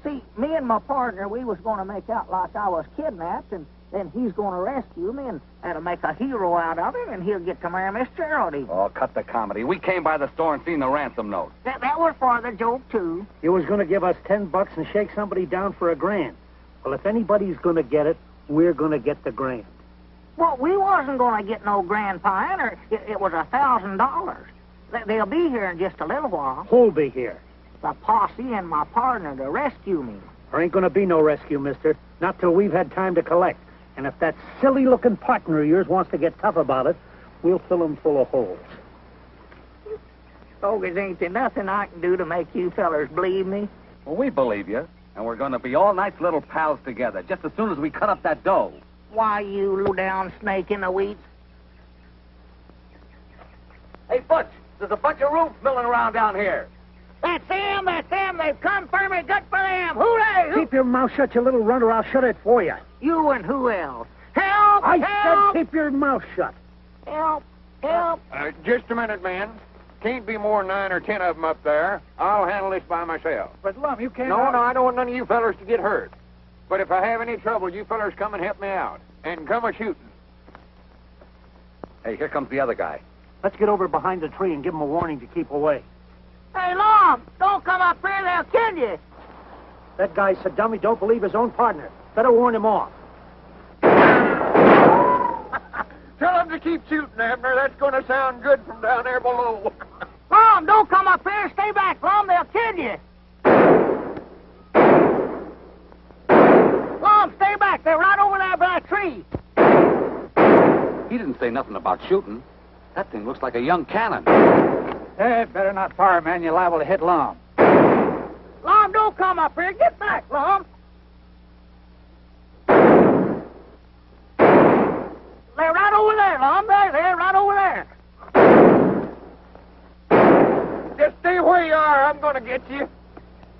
see, me and my partner, we was going to make out like I was kidnapped, and then he's going to rescue me and that'll make a hero out of him, and he'll get to marry Miss Geraldine. Oh, cut the comedy. We came by the store and seen the ransom note. That was for the joke, too. You was going to give us $10 and shake somebody down for $1,000. Well, if anybody's going to get it, we're going to get the $1,000. Well, we wasn't going to get no grand pioneer. It was $1,000. They'll be here in just a little while. Who'll be here? The posse and my partner to rescue me. There ain't going to be no rescue, mister. Not till we've had time to collect. And if that silly-looking partner of yours wants to get tough about it, we'll fill him full of holes. Bogus, ain't there nothing I can do to make you fellers believe me? Well, we believe you, and we're going to be all nice little pals together just as soon as we cut up that dough. Why, you low-down snake in the weeds? Hey, Butch, there's a bunch of rooms milling around down here. That's them, that's them. They've come for me. Good for them. Hooray! Keep your mouth shut, you little runner. I'll shut it for you. You and who else? Help! I help! said keep your mouth shut. Help! Help! Just a minute, men. Can't be more than 9 or 10 of them up there. I'll handle this by myself. But, Lum, you can't... No, I don't want none of you fellers to get hurt. But if I have any trouble, you fellers come and help me out. And come a-shooting. Hey, here comes the other guy. Let's get over behind the tree and give him a warning to keep away. Hey, Lum! Don't come up here. They'll kill you. That guy's so dumb he don't believe his own partner. Better warn him off. Tell them to keep shooting, Abner. That's going to sound good from down there below. Lum, don't come up here. Stay back, Lum. They'll kill you. Lum, stay back. They're right over there by that tree. He didn't say nothing about shooting. That thing looks like a young cannon. Hey, better not fire, man. You're liable to hit Lum. Lum, don't come up here. Get back, Lum. They're right over there, Lum. They're right over there. Just stay where you are. I'm going to get you.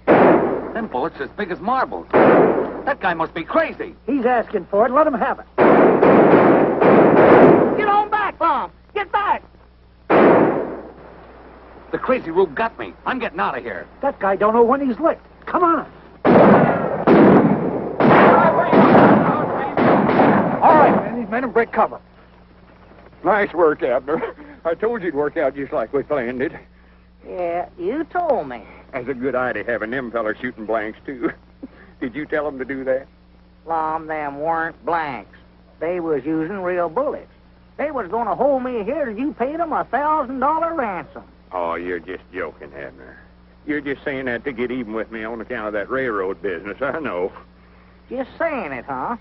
Them bullets are as big as marbles. That guy must be crazy. He's asking for it. Let him have it. Get on back, Lum. Get back. The crazy rube got me. I'm getting out of here. That guy don't know when he's licked. Come on. All right, man. These men break cover. Nice work, Abner. I told you it'd work out just like we planned it. Yeah, you told me. That's a good idea, having them fellas shooting blanks, too. Did you tell them to do that? Lum, them weren't blanks. They was using real bullets. They was going to hold me here till you paid them $1,000 ransom. Oh, you're just joking, Abner. You're just saying that to get even with me on account of that railroad business, I know. Just saying it, huh?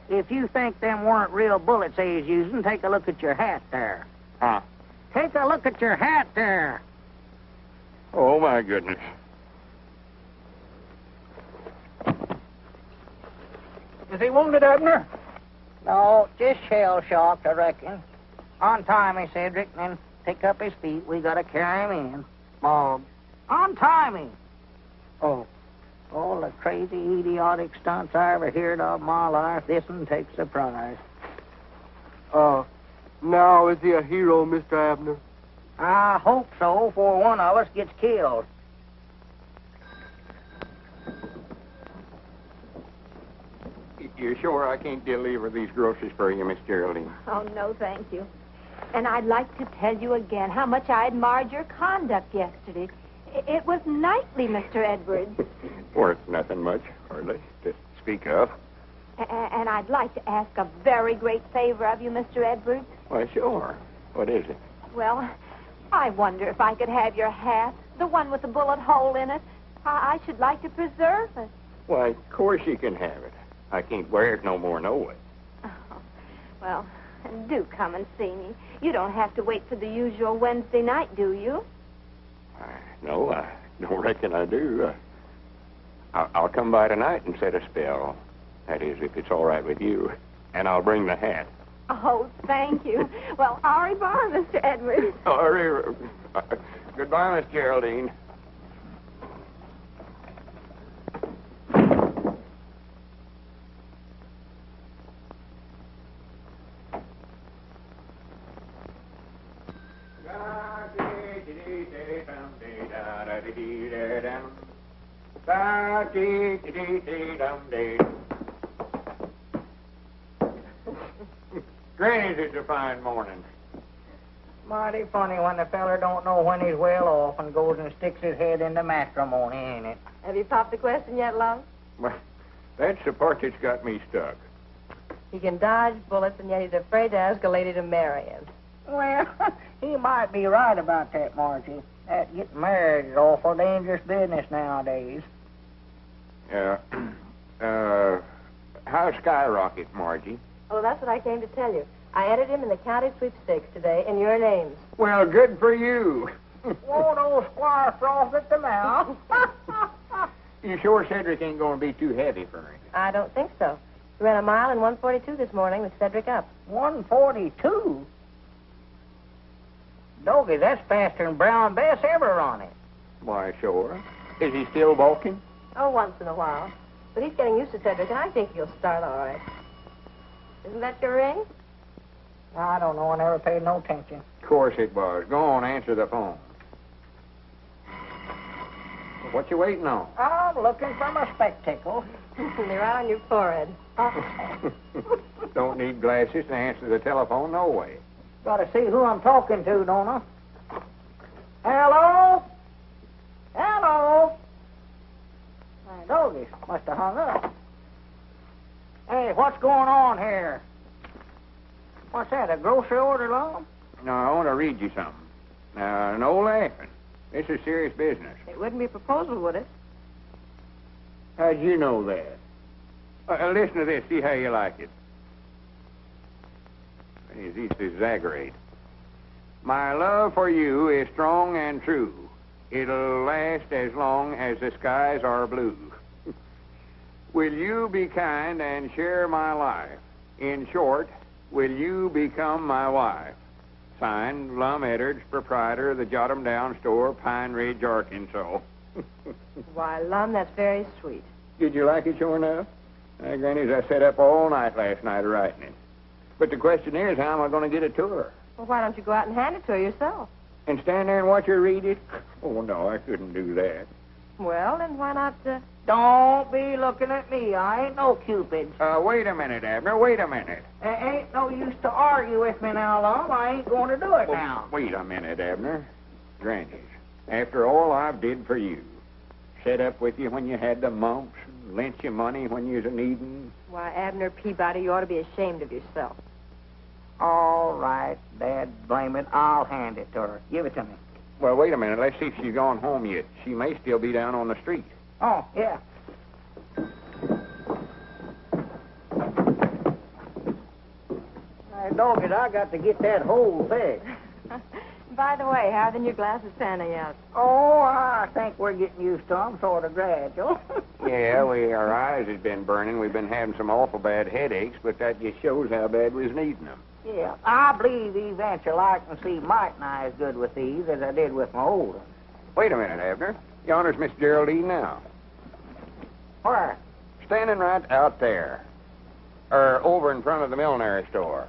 If you think them weren't real bullets they was using, take a look at your hat there. Huh? Take a look at your hat there. Oh, my goodness. Is he wounded, Abner? No, just shell-shocked, I reckon. Untie me, Cedric, and then pick up his feet. We gotta carry him in. Mom. Untie me. Oh. All the crazy, idiotic stunts I ever heard of in my life, this one takes the prize. Now is he a hero, Mr. Abner? I hope so, before one of us gets killed. You sure I can't deliver these groceries for you, Miss Geraldine? Oh, no, thank you. And I'd like to tell you again how much I admired your conduct yesterday. It was knightly, Mr. Edwards. Worth nothing much, hardly, to speak of. And I'd like to ask a very great favor of you, Mr. Edwards. Why, sure. What is it? Well, I wonder if I could have your hat, the one with the bullet hole in it. I should like to preserve it. Why, of course you can have it. I can't wear it no more, no way. Oh, well, do come and see me. You don't have to wait for the usual Wednesday night, do you? No, I don't reckon I do. I'll come by tonight and set a spell. That is, if it's all right with you. And I'll bring the hat. Oh, thank you. Well, au revoir, Mr. Edwards. Goodbye, Miss Geraldine. Granny's, it's a fine morning. Mighty funny when the feller don't know when he's well off and goes and sticks his head into matrimony, ain't it? Have you popped the question yet, Lum? Well, that's the part that's got me stuck. He can dodge bullets, and yet he's afraid to ask a lady to marry him. Well, he might be right about that, Margie. That getting married is awful dangerous business nowadays. How's Skyrocket, Margie? Oh, that's what I came to tell you. I entered him in the county sweepstakes today in your names. Well, good for you. Won't old Squire froth at the mouth? You sure Cedric ain't going to be too heavy for him? I don't think so. He ran a mile in 1:42 this morning with Cedric up. 1:42? Doggy, that's faster than Brown Bess ever run it. Why, sure. Is he still balking? Oh, once in a while. But he's getting used to Cedric, and I think he'll start all right. Isn't that your ring? I don't know. I never paid no attention. Of course it was. Go on, answer the phone. What you waiting on? I'm looking for my spectacles. They're right on your forehead. Don't need glasses to answer the telephone, no way. Gotta see who I'm talking to, don't I? Hello? Hello? My doggies must have hung up. Hey, what's going on here? What's that, a grocery order, Lum? No, I want to read you something. Now, no laughing. This is serious business. It wouldn't be a proposal, would it? How'd you know that? Listen to this. See how you like it. He's used to exaggerate. My love for you is strong and true. It'll last as long as the skies are blue. Will you be kind and share my life? In short, will you become my wife? Signed, Lum Edwards, proprietor of the Jot 'em Down store, Pine Ridge, Arkansas. Why, Lum, that's very sweet. Did you like it sure enough? Granny's, I sat up all night last night writing it. But the question is, how am I going to get it to her? Well, why don't you go out and hand it to her yourself? And stand there and watch her read it? Oh, no, I couldn't do that. Well, then why not... Don't be looking at me. I ain't no Cupid. Wait a minute, Abner. Wait a minute. Ain't no use to argue with me now, Lum. I ain't going to do it now. Wait a minute, Abner. Granny's, after all I've did for you, Set up with you when you had the mumps, and lent you money when you was a-needing. Why, Abner Peabody, you ought to be ashamed of yourself. All right, Dad, blame it. I'll hand it to her. Give it to me. Well, wait a minute. Let's see if she's gone home yet. She may still be down on the street. Oh, yeah. Hey, dog it, I got to get that whole thing. By the way, how are the new glasses panning out? Oh, I think we're getting used to them, sort of gradual. Yeah, our eyes has been burning. We've been having some awful bad headaches, but that just shows how bad we was needing them. Yeah, I believe eventually I can see might nigh as good with these as I did with my old ones. Wait a minute, Abner. Yonder's Miss Geraldine now. Where? Standing right out there. Or over in front of the millinery store.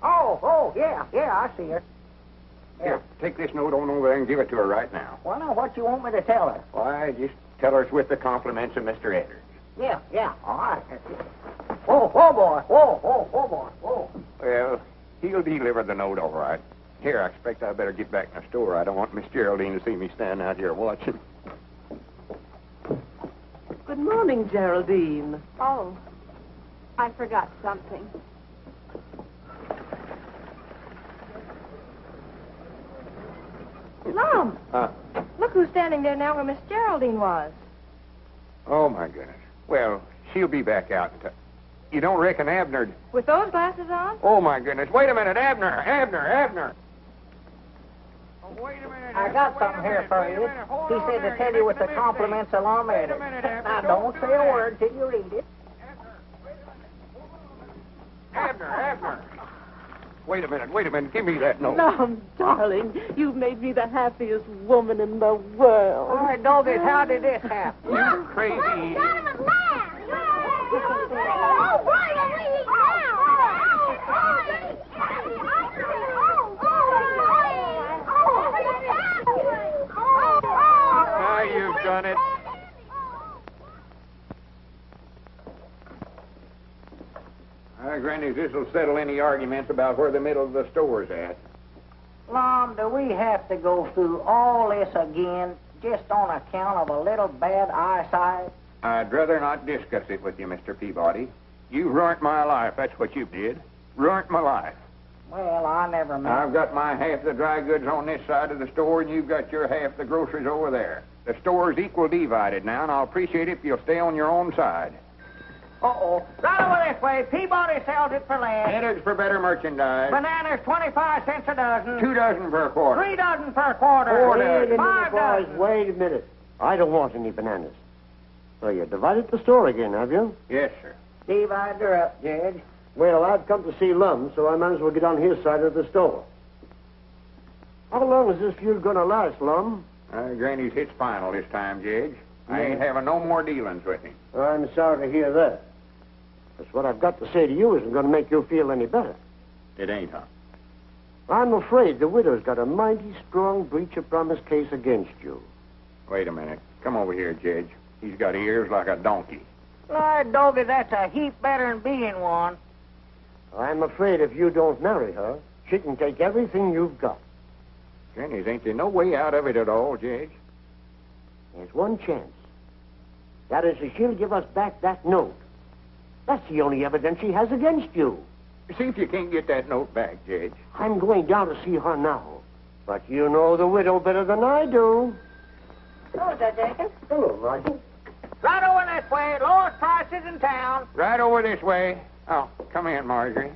Oh, yeah, I see her. Here, take this note on over there and give it to her right now. Well, now, what you want me to tell her? Why, just tell her it's with the compliments of Mr. Edwards. Yeah, all right. Whoa, boy. Whoa. Well, he'll deliver the note all right. Here, I expect I better get back in the store. I don't want Miss Geraldine to see me standing out here watching. Good morning, Geraldine. Oh, I forgot something. Lum! Look who's standing there now where Miss Geraldine was. Oh, my goodness. Well, she'll be back out in time. You don't reckon Abner... With those glasses on? Oh, my goodness. Wait a minute, Abner. Oh, wait a minute. I got something here for you. He said to tell you with the compliments of Lum and Abner. Now, don't say a word till you read it. Abner. Wait a minute. Give me that note. Lum, darling, you've made me the happiest woman in the world. All right, doggies, how did this happen? You crazy... Now you've done it. Granny, this'll settle any arguments about where the middle of the store's at. Lum, do we have to go through all this again just on account of a little bad eyesight? I'd rather not discuss it with you, Mr. Peabody. You ruined my life, that's what you did. Ruined my life. Well, I never meant... I've got my half the dry goods on this side of the store, and you've got your half the groceries over there. The store's equal divided now, and I'll appreciate it if you'll stay on your own side. Uh-oh. Right over this way. Peabody sells it for less. Headers for better merchandise. Bananas, 25 cents a dozen. 2 dozen per quarter. 3 dozen per quarter. 4 dozen. 5 dozen. Wait a minute. I don't want any bananas. So you divided the store again, have you? Yes, sir. Divide her up, Judge. Well, I've come to see Lum, so I might as well get on his side of the store. How long is this feud going to last, Lum? Granny's hit's final this time, Judge. I ain't having no more dealings with him. I'm sorry to hear that. That's what I've got to say to you isn't going to make you feel any better. It ain't, huh? I'm afraid the widow's got a mighty strong breach of promise case against you. Wait a minute. Come over here, Judge. He's got ears like a donkey. Lord, doggy, that's a heap better than being one. I'm afraid if you don't marry her, she can take everything you've got. Granny's ain't there no way out of it at all, Judge? There's one chance. That is, if she'll give us back that note. That's the only evidence she has against you. See if you can't get that note back, Judge. I'm going down to see her now. But you know the widow better than I do. Hello, Judge Aiken. Hello, Margie. Right over this way. Lowest prices in town. Right over this way. Oh, come in, Marjorie.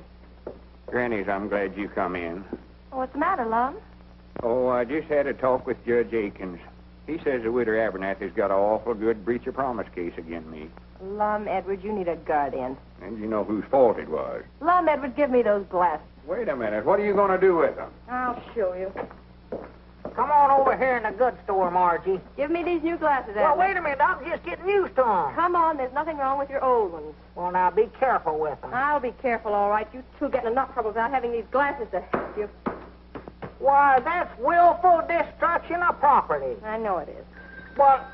Granny's, I'm glad you come in. What's the matter, Lum? Oh, I just had a talk with Judge Aikens. He says the widow Abernathy's got an awful good breach of promise case against me. Lum, Edward, you need a guardian. And you know whose fault it was. Lum, Edward, give me those glasses. Wait a minute. What are you going to do with them? I'll show you. Come on over here in the goods store, Margie. Give me these new glasses, Well, Edward. wait a minute. I'm just getting used to them. Come on, there's nothing wrong with your old ones. Well, now, be careful with them. I'll be careful, all right. You two getting enough trouble without having these glasses to help you. Why, that's willful destruction of property. I know it is. Well,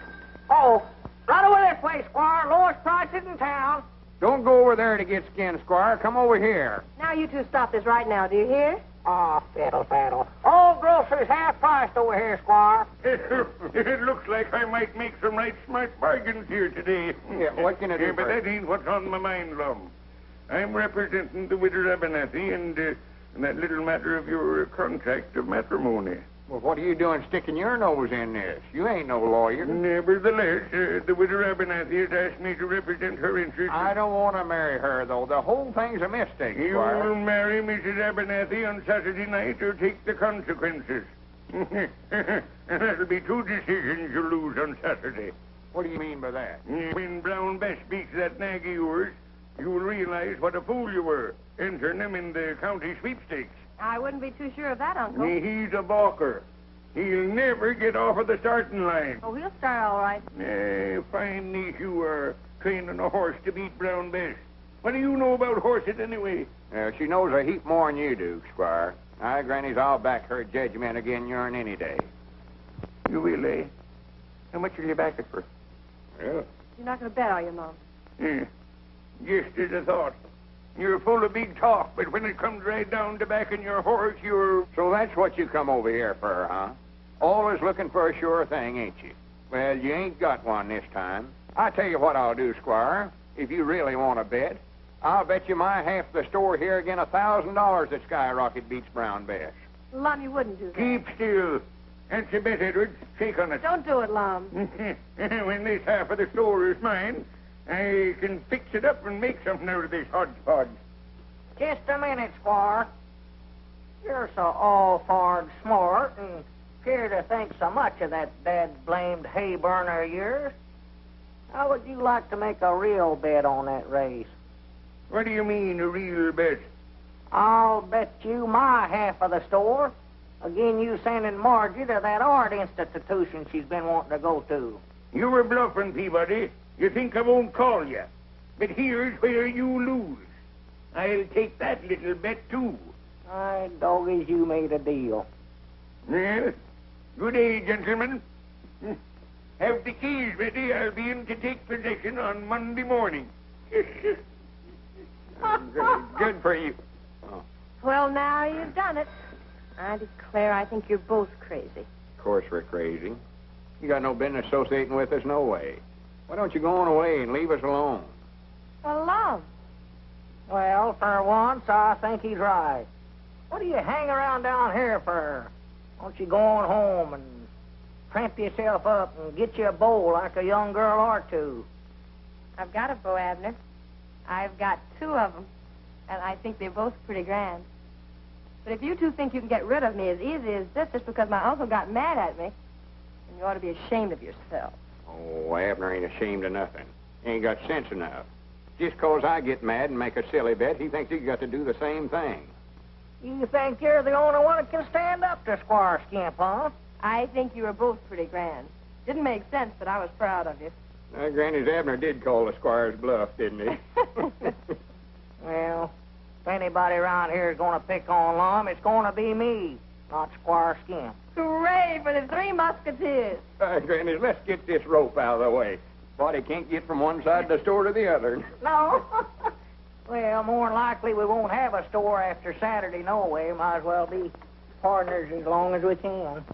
right over this way, Squire. Lowest prices in town. Don't go over there to get skinned, Squire. Come over here. Now you two stop this right now, do you hear? Oh, fiddle faddle. Old groceries half priced over here, Squire. It looks like I might make some right smart bargains here today. Yeah, what can I do But for you? that ain't what's on my mind, Lum. I'm representing the widow Abernathy and that little matter of your contract of matrimony. Well, what are you doing sticking your nose in this? You ain't no lawyer. Nevertheless, the widow Abernathy has asked me to represent her interests. I don't want to marry her, though. The whole thing's a mistake, Squire. You'll marry Mrs. Abernathy on Saturday night or take the consequences. And that'll be two decisions you'll lose on Saturday. What do you mean by that? When Brown Bess beats that nag of yours, you'll realize what a fool you were, entering him in the county sweepstakes. I wouldn't be too sure of that, Uncle. He's a balker. He'll never get off of the starting line. Oh, he'll start all right. Fine niece you are, training a horse to beat Brown Bess. What do you know about horses anyway? She knows a heap more than you do, Squire. Aye, Grannies, I'll back her judgment again yourn any day. You will, eh? How much will you back it for? Well, You're not going to bet, are you, Mom? Just as I thought. You're full of big talk, but when it comes right down to backing your horse, you're... so that's what you come over here for, huh? Always looking for a sure thing, ain't you? Well, you ain't got one this time. I tell you what I'll do, Squire. If you really want to bet, I'll bet you my half the store here again $1,000 that Skyrocket beats Brown Bess. Lum, you wouldn't do that. Keep still. That's a bet, Edward. Shake on it. Don't do it, Lum. When this half of the store is mine, I can fix it up and make something out of this hodgepodge. Just a minute, Squire. You're so all-farred smart and appear to think so much of that dad-blamed hay burner of yours. How would you like to make a real bet on that race? What do you mean, a real bet? I'll bet you my half of the store. Again, you sending Margie to that art institution she's been wanting to go to. You were bluffing, Peabody. You think I won't call you. But here's where you lose. I'll take that little bet, too. Aye, doggies, you made a deal. Well, good day, gentlemen. Have the keys ready. I'll be in to take possession on Monday morning. Good for you. Oh, Well, now you've done it. I declare, I think you're both crazy. of course we're crazy. You got no business associating with us, no way. Why don't you go on away and leave us alone? Well, Lum. Well, for once, I think he's right. What do you hang around down here for? Why don't you go on home and tramp yourself up and get you a bow like a young girl or two? I've got a bow, Abner. I've got two of them, and I think they're both pretty grand. But if you two think you can get rid of me as easy as this just because my uncle got mad at me, then you ought to be ashamed of yourself. Oh, Abner ain't ashamed of nothing. He ain't got sense enough. Just 'cause I get mad and make a silly bet, he thinks he's got to do the same thing. You think you're the only one that can stand up to Squire Skimp, huh? I think you were both pretty grand. Didn't make sense, but I was proud of you. Granny's Abner did call the squire's bluff, didn't he? Well, if anybody around here is going to pick on Lum, it's going to be me, not Squire Skimp. Hooray for the Three Musketeers. Granny, let's get this rope out of the way. Body can't get from one side of the store to the other. No. Well, more than likely we won't have a store after Saturday, no way. Might as well be partners as long as we can.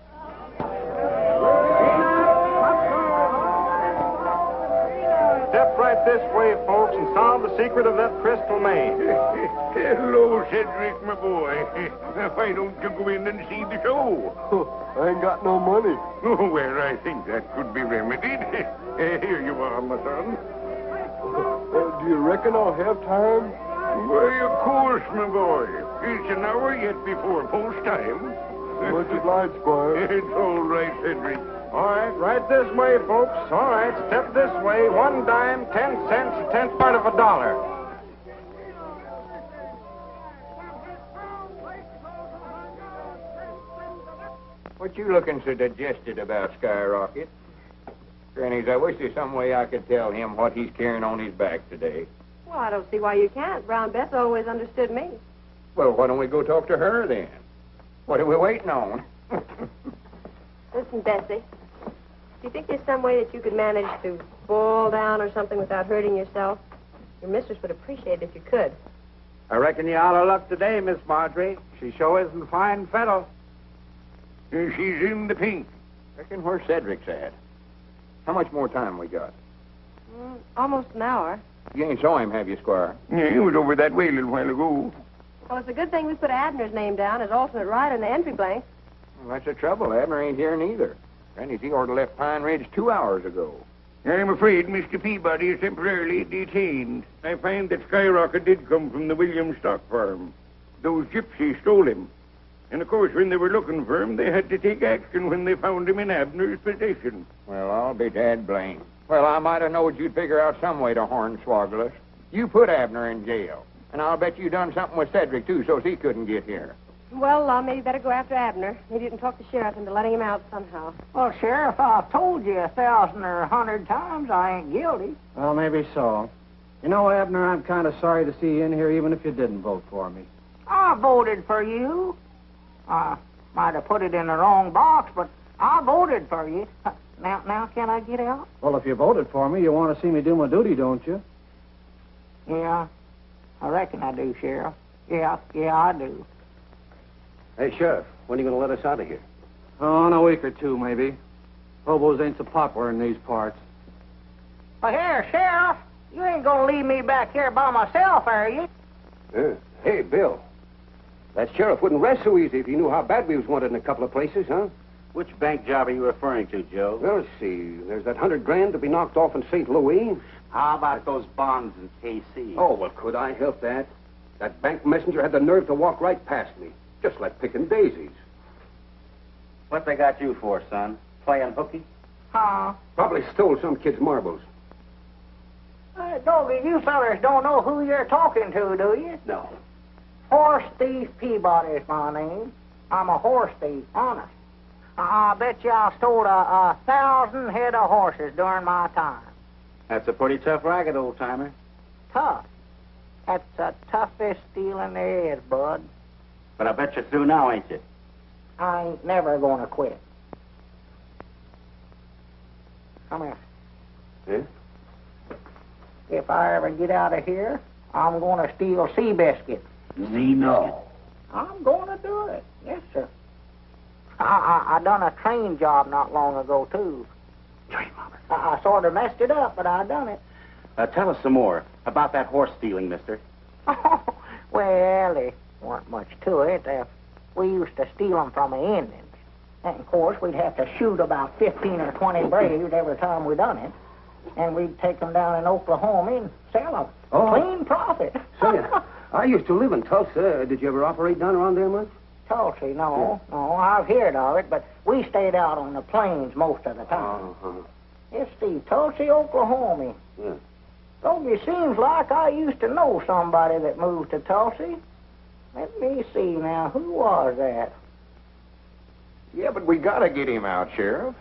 Step right this way, folks, and solve the secret of that crystal maze. Hello, Cedric, my boy. Why don't you go in and see the show? I ain't got no money. Oh, well, I think that could be remedied. Here you are, my son. Do you reckon I'll have time? Why, of course, my boy. It's an hour yet before post time. Much obliged, Squire. It's all right, Cedric. All right, right this way, folks. All right, step this way. 1 dime, 10 cents, a tenth part of a dollar. What you looking so digested about, Skyrocket? Grannies, I wish there's some way I could tell him what he's carrying on his back today. Well, I don't see why you can't. Brown Bess always understood me. Well, why don't we go talk to her then? What are we waiting on? Listen, Bessie. Do you think there's some way that you could manage to fall down or something without hurting yourself? Your mistress would appreciate it if you could. I reckon you're out of luck today, Miss Marjorie. She sure isn't fine fettle. She's in the pink. Reckon where Cedric's at. How much more time we got? Almost an hour. You ain't saw him, have you, Squire? Yeah, he was over that way a little while ago. Well, it's a good thing we put Abner's name down as alternate rider in the entry blank. Well, that's the trouble. Abner ain't here neither. Granny's he ought to left Pine Ridge 2 hours ago. I'm afraid Mr. Peabody is temporarily detained. I find that Skyrocket did come from the Williams stock farm. Those gypsies stole him. And, of course, when they were looking for him, they had to take action when they found him in Abner's possession. Well, I'll be dad blamed. Well, I might have knowed you'd figure out some way to hornswoggle us. You put Abner in jail. And I'll bet you done something with Cedric, too, so he couldn't get here. Well, maybe better go after Abner. Maybe you can talk the sheriff into letting him out somehow. Well, Sheriff, I've told you 1,000 or 100 times I ain't guilty. Well, maybe so. You know, Abner, I'm kind of sorry to see you in here, even if you didn't vote for me. I voted for you. I might have put it in the wrong box, but I voted for you. Now, can I get out? Well, if you voted for me, you want to see me do my duty, don't you? Yeah, I reckon I do, Sheriff. Yeah, I do. Hey, Sheriff, when are you going to let us out of here? Oh, in a week or two, maybe. Hobos ain't so popular in these parts. Well, here, Sheriff, you ain't gonna leave me back here by myself, are you? Hey, Bill. That sheriff wouldn't rest so easy if he knew how bad we was wanted in a couple of places, huh? Which bank job are you referring to, Joe? Well, let's see. There's that $100,000 to be knocked off in St. Louis. How about those bonds in KC? Oh, well, could I help that? That bank messenger had the nerve to walk right past me, just like picking daisies. What they got you for, son? Playing hooky? Huh? Probably stole some kid's marbles. Doggy, you fellers don't know who you're talking to, do you? No. Horse Thief Peabody's my name. I'm a horse thief, honest. I bet you I stole 1,000 head of horses during my time. That's a pretty tough racket, old-timer. Tough? That's the toughest stealing there is, bud. But I bet you're through now, ain't you? I ain't never gonna quit. Come here. Yeah? If I ever get out of here, I'm gonna steal Seabiscuit. No. I'm gonna do it. Yes, sir. I done a train job not long ago, too. Train robber. I sort of messed it up, but I done it. Tell us some more about that horse stealing, mister. Well, there weren't much to it. We used to steal them from the Indians. And, of course, we'd have to shoot about 15 or 20 braves every time we done it. And we'd take them down in Oklahoma and sell them. Oh. Clean profit. Say, I used to live in Tulsa. Did you ever operate down around there much? Tulsa, no. I've heard of it, but we stayed out on the plains most of the time. Uh-huh. Let's see, Tulsa, Oklahoma. Yeah. Don't it seems like I used to know somebody that moved to Tulsa. Let me see now, who was that? Yeah, but we gotta get him out, Sheriff.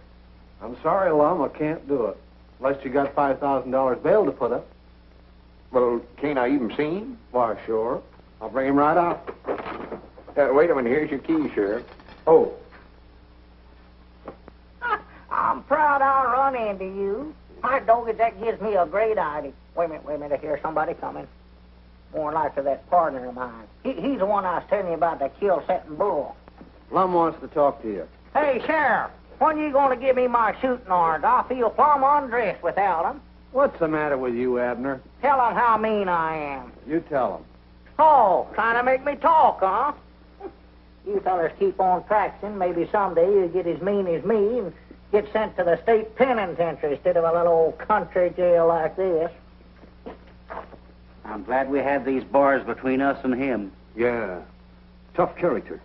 I'm sorry, Lum, I can't do it. Unless you got $5,000 bail to put up. Well, can't I even see him? Why, sure. I'll bring him right out. Wait a minute, here's your key, Sheriff. Oh. I'm proud I run into you. My doggy, that gives me a great idea. Wait a minute, I hear somebody coming. More likely that partner of mine. He's the one I was telling you about that kill-setting bull. Lum wants to talk to you. Hey, Sheriff, when you going to give me my shooting orders? I feel plumb undressed without them. What's the matter with you, Abner? Tell them how mean I am. You tell him. Oh, trying to make me talk, huh? You fellas keep on practicing. Maybe someday you'll get as mean as me and get sent to the state penitentiary instead of a little old country jail like this. I'm glad we had these bars between us and him. Yeah. Tough character.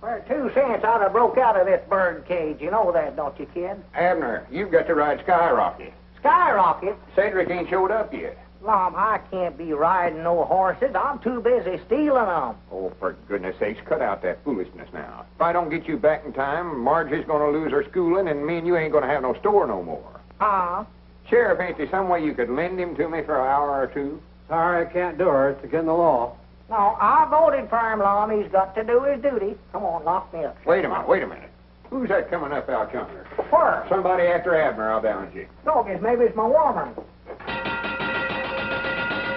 For 2 cents, I'd have broke out of this bird cage. You know that, don't you, kid? Abner, you've got to ride Skyrocket. Skyrocket? Cedric ain't showed up yet. Mom, I can't be riding no horses. I'm too busy stealing them. Oh, for goodness sakes, cut out that foolishness now. If I don't get you back in time, Margie's going to lose her schooling, and me and you ain't going to have no store no more. Huh? Sheriff, ain't there some way you could lend him to me for an hour or two? Sorry, I can't do her. It's against the law. No, I voted for him, Lum. He's got to do his duty. Come on, lock me up. Wait a minute. Who's that coming up out yonder? Where? Somebody after Abner, I'll balance you. No, maybe it's my woman.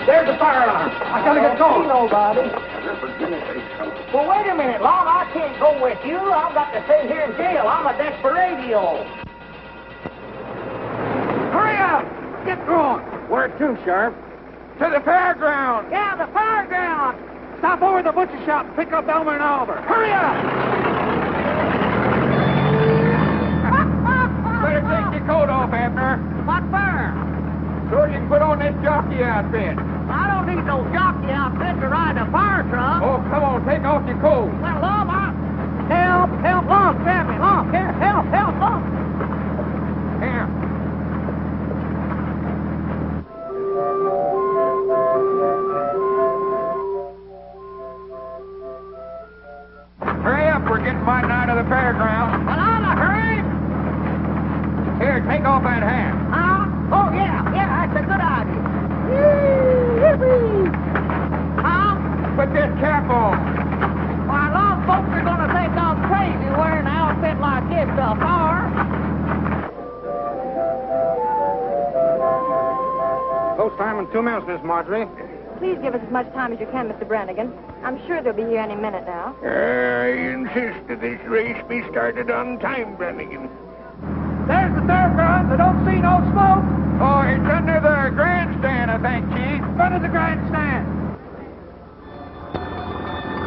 There's the fire alarm. I gotta get going. I don't see nobody. for goodness sake, come on. Well, wait a minute, Lum. I can't go with you. I've got to stay here in jail. I'm a desperadio. Hurry up! Get going! Where to, Sheriff? To the fairground! Yeah, the fairground. Stop over at the butcher shop and pick up Elmer and Oliver. Hurry up! Better take your coat off, Abner. What for? So you can put on this jockey outfit. I don't need no jockey outfit to ride a fire truck. Oh, come on, take off your coat. Well, Lum, help, Lum, grab me, Lum, here, help, Lum. Here. Hurry up, we're getting mighty out of the fairground. Well, I'm a hurry. Here, take off that hat. Huh? Oh, yeah, that's a good idea. Yippee! Huh? Put this cap on. Why, Lum, folks are going to think I'm crazy wearing an outfit like this to a fire. Post time in 2 minutes, Miss Marjorie. Please give us as much time as you can, Mr. Brannigan. I'm sure they'll be here any minute now. I insist that this race be started on time, Brannigan. There's the fairgrounds. I don't see no smoke. Oh, it's under the grandstand, I think, Chief. Under the grandstand.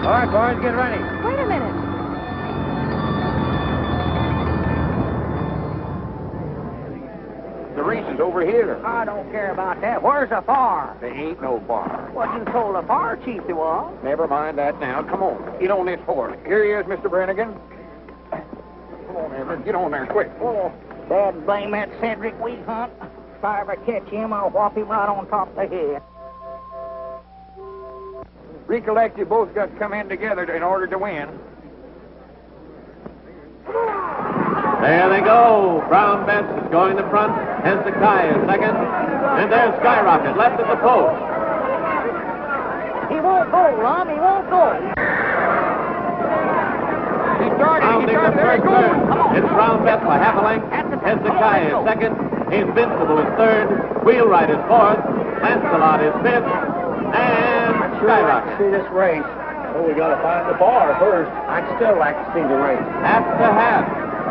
All right, boys, get ready. Wait a minute. The race is over here. I don't care about that. Where's the fire? There ain't no bar. Well, you told the fire chief there was. Never mind that now. Come on. Get on this horse. Here he is, Mr. Brannigan. Come on, Everett. Get on there quick. Oh, Dad blame that Cedric Wheat Hunt. If I ever catch him, I'll whop him right on top of the head. Recollect, you both got to come in together in order to win. There they go. Brown Bess is going to front. Hezekiah is second. And there's Skyrocket left at the post. He won't go, Lum. He won't go. Rounding the first turn. It's Brown Bess by half a length. Hezekiah is second. Invincible is third. Wheelwright is fourth. Lancelot is fifth. And Skyrocket. See this race. Oh, we got to find the bar first. I'd still like to see the race. Half to half.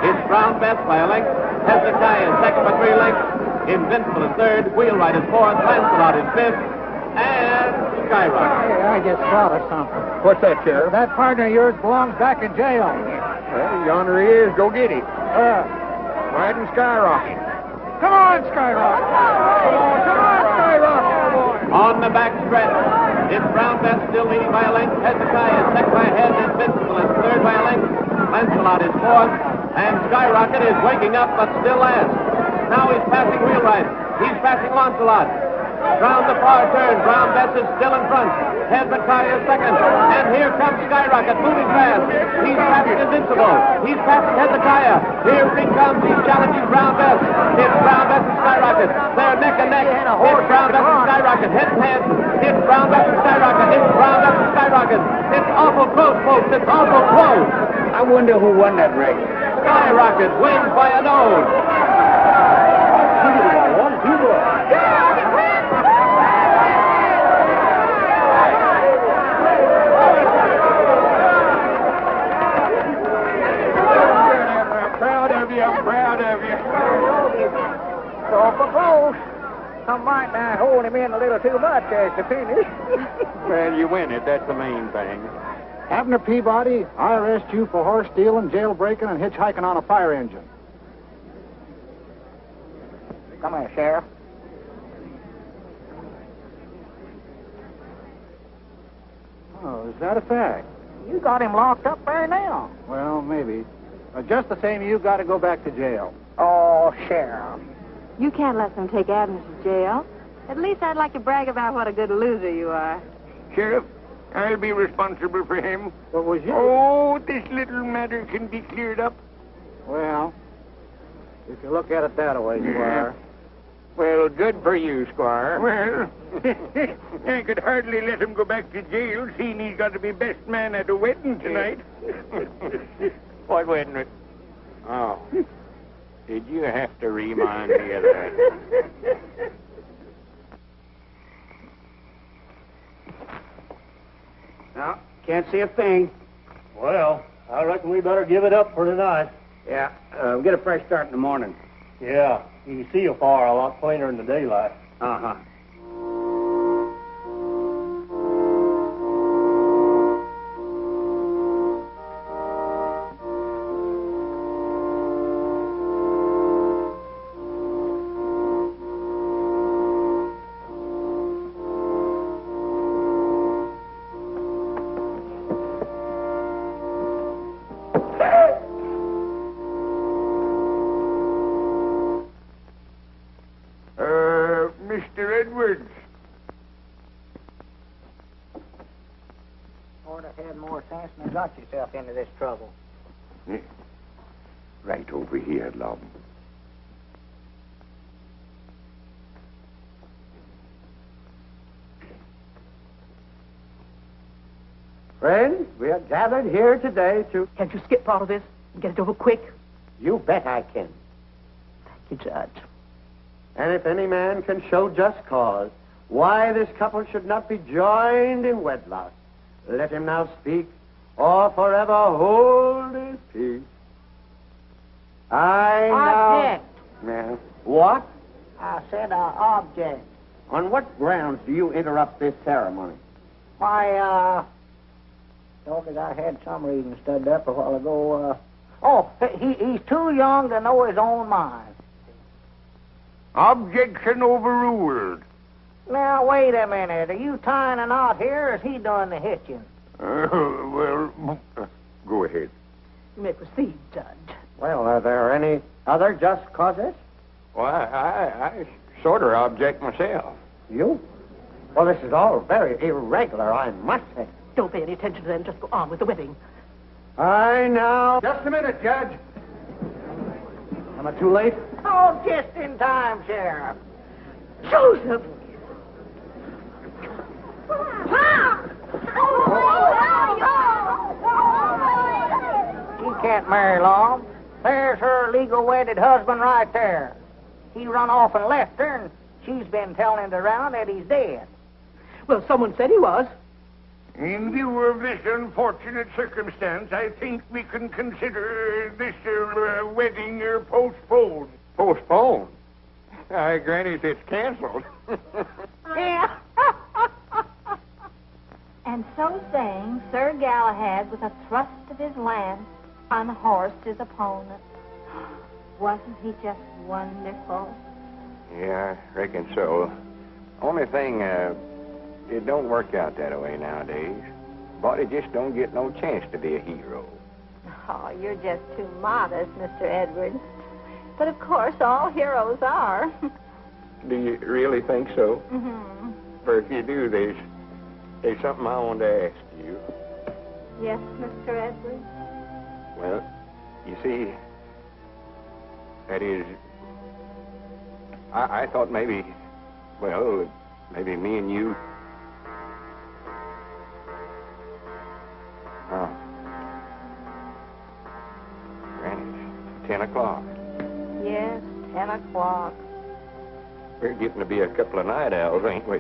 It's Brown Bess by a length. Hezekiah is second by 3 lengths. Invincible is third. Wheelwright is fourth. Lancelot is fifth. And Skyrocket. Hey, I just thought of something. What's that, Sheriff? That partner of yours belongs back in jail. Well, yonder he is. Go get him. Riding Skyrocket. Come on, Skyrocket. Come on, Skyrocket. On the back stretch, it's Brown Bess still leading by a length. Hezekiah is second by a head. Invincible is third by a length. Lancelot is fourth. And Skyrocket is waking up, but still last. Now he's passing Wheelwright. He's passing Lancelot. Round the far turn, Brown Bess is still in front. Hezekiah is second. And here comes Skyrocket, moving fast. He's passing Invincible. He's passing Hezekiah. Here he comes. He's challenging Brown Bess. It's Brown Bess and Skyrocket. They're neck and neck. It's Brown Bess and Skyrocket. Head and head. It's Brown Bess and Skyrocket. It's Brown Bess and Skyrocket. It's awful close, folks. It's awful close. I wonder who won that race. Skyrocket wins by a nose. I'm proud of you. So for close. Some might not hold him in a little too much as to finish. Well, you win it. That's the main thing. Abner Peabody, I arrest you for horse stealing, jailbreaking, and hitchhiking on a fire engine. Come here, Sheriff. Oh, is that a fact? You got him locked up there now. Well, maybe. Just the same, you've got to go back to jail. Oh, Sheriff. You can't let them take Abner to jail. At least I'd like to brag about what a good loser you are. Sheriff, I'll be responsible for him. What was you? Oh, this little matter can be cleared up. Well, if you look at it that way, Squire. Well, good for you, Squire. Well, I could hardly let him go back to jail, seeing he's got to be best man at a wedding tonight. What wedding? Oh. Did you have to remind me of that? Now, Can't see a thing. Well, I reckon we better give it up for tonight. Yeah, we'll get a fresh start in the morning. Yeah, you can see afar a lot plainer in the daylight. Uh-huh. Mr. Edwards. Ought to have had more sense than got yourself into this trouble. Right over here, Lum. Friends, we are gathered here today to... Can't you skip part of this and get it over quick? You bet I can. Thank you, Judge. And if any man can show just cause why this couple should not be joined in wedlock, let him now speak, or forever hold his peace. Object. Now... What? I said object. On what grounds do you interrupt this ceremony? Why, Because I had some reading studied up a while ago. He's too young to know his own mind. Objection overruled. Now, wait a minute. Are you tying a knot here, or is he doing the hitching? Go ahead. You may proceed, Judge. Well, are there any other just causes? Well, I sort of object myself. You? Well, this is all very irregular, I must say. Don't pay any attention to them. Just go on with the wedding. I now... Just a minute, Judge. Am I too late? Oh, just in time, Sheriff. Joseph! She can't marry long. There's her legal wedded husband right there. He run off and left her, and she's been telling it around that he's dead. Well, someone said he was. In view of this unfortunate circumstance, I think we can consider this wedding postponed. Postponed? I grant it, it's canceled. Yeah. And so saying, Sir Galahad, with a thrust of his lance, unhorsed his opponent. Wasn't he just wonderful? Yeah, I reckon so. Only thing, it don't work out that way nowadays. Body just don't get no chance to be a hero. Oh, you're just too modest, Mr. Edwards. But of course, all heroes are. Do you really think so? Mm-hmm. For if you do, there's something I want to ask you. Yes, Mr. Edwards? Well, you see, that is, I thought maybe me and you... Oh. Granny, 10 o'clock. Yes, 10 o'clock. We're getting to be a couple of night owls, ain't we?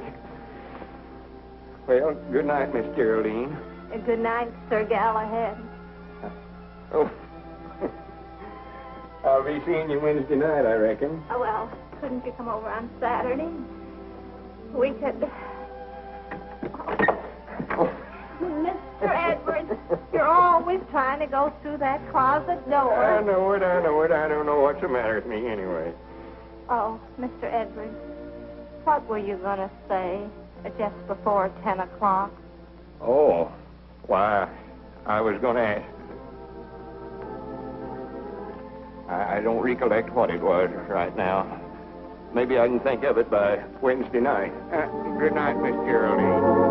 Well, good night, Miss Geraldine. Good night, Sir Galahad. Oh. I'll be seeing you Wednesday night, I reckon. Oh, well, couldn't you come over on Saturday? We could... Oh. Mr. Edwards, you're always trying to go through that closet door. I know it. I don't know what's the matter with me anyway. Oh, Mr. Edwards, what were you going to say just before 10 o'clock? Oh, why, I was going to ask. I don't recollect what it was right now. Maybe I can think of it by Wednesday night. Good night, Miss Geraldine.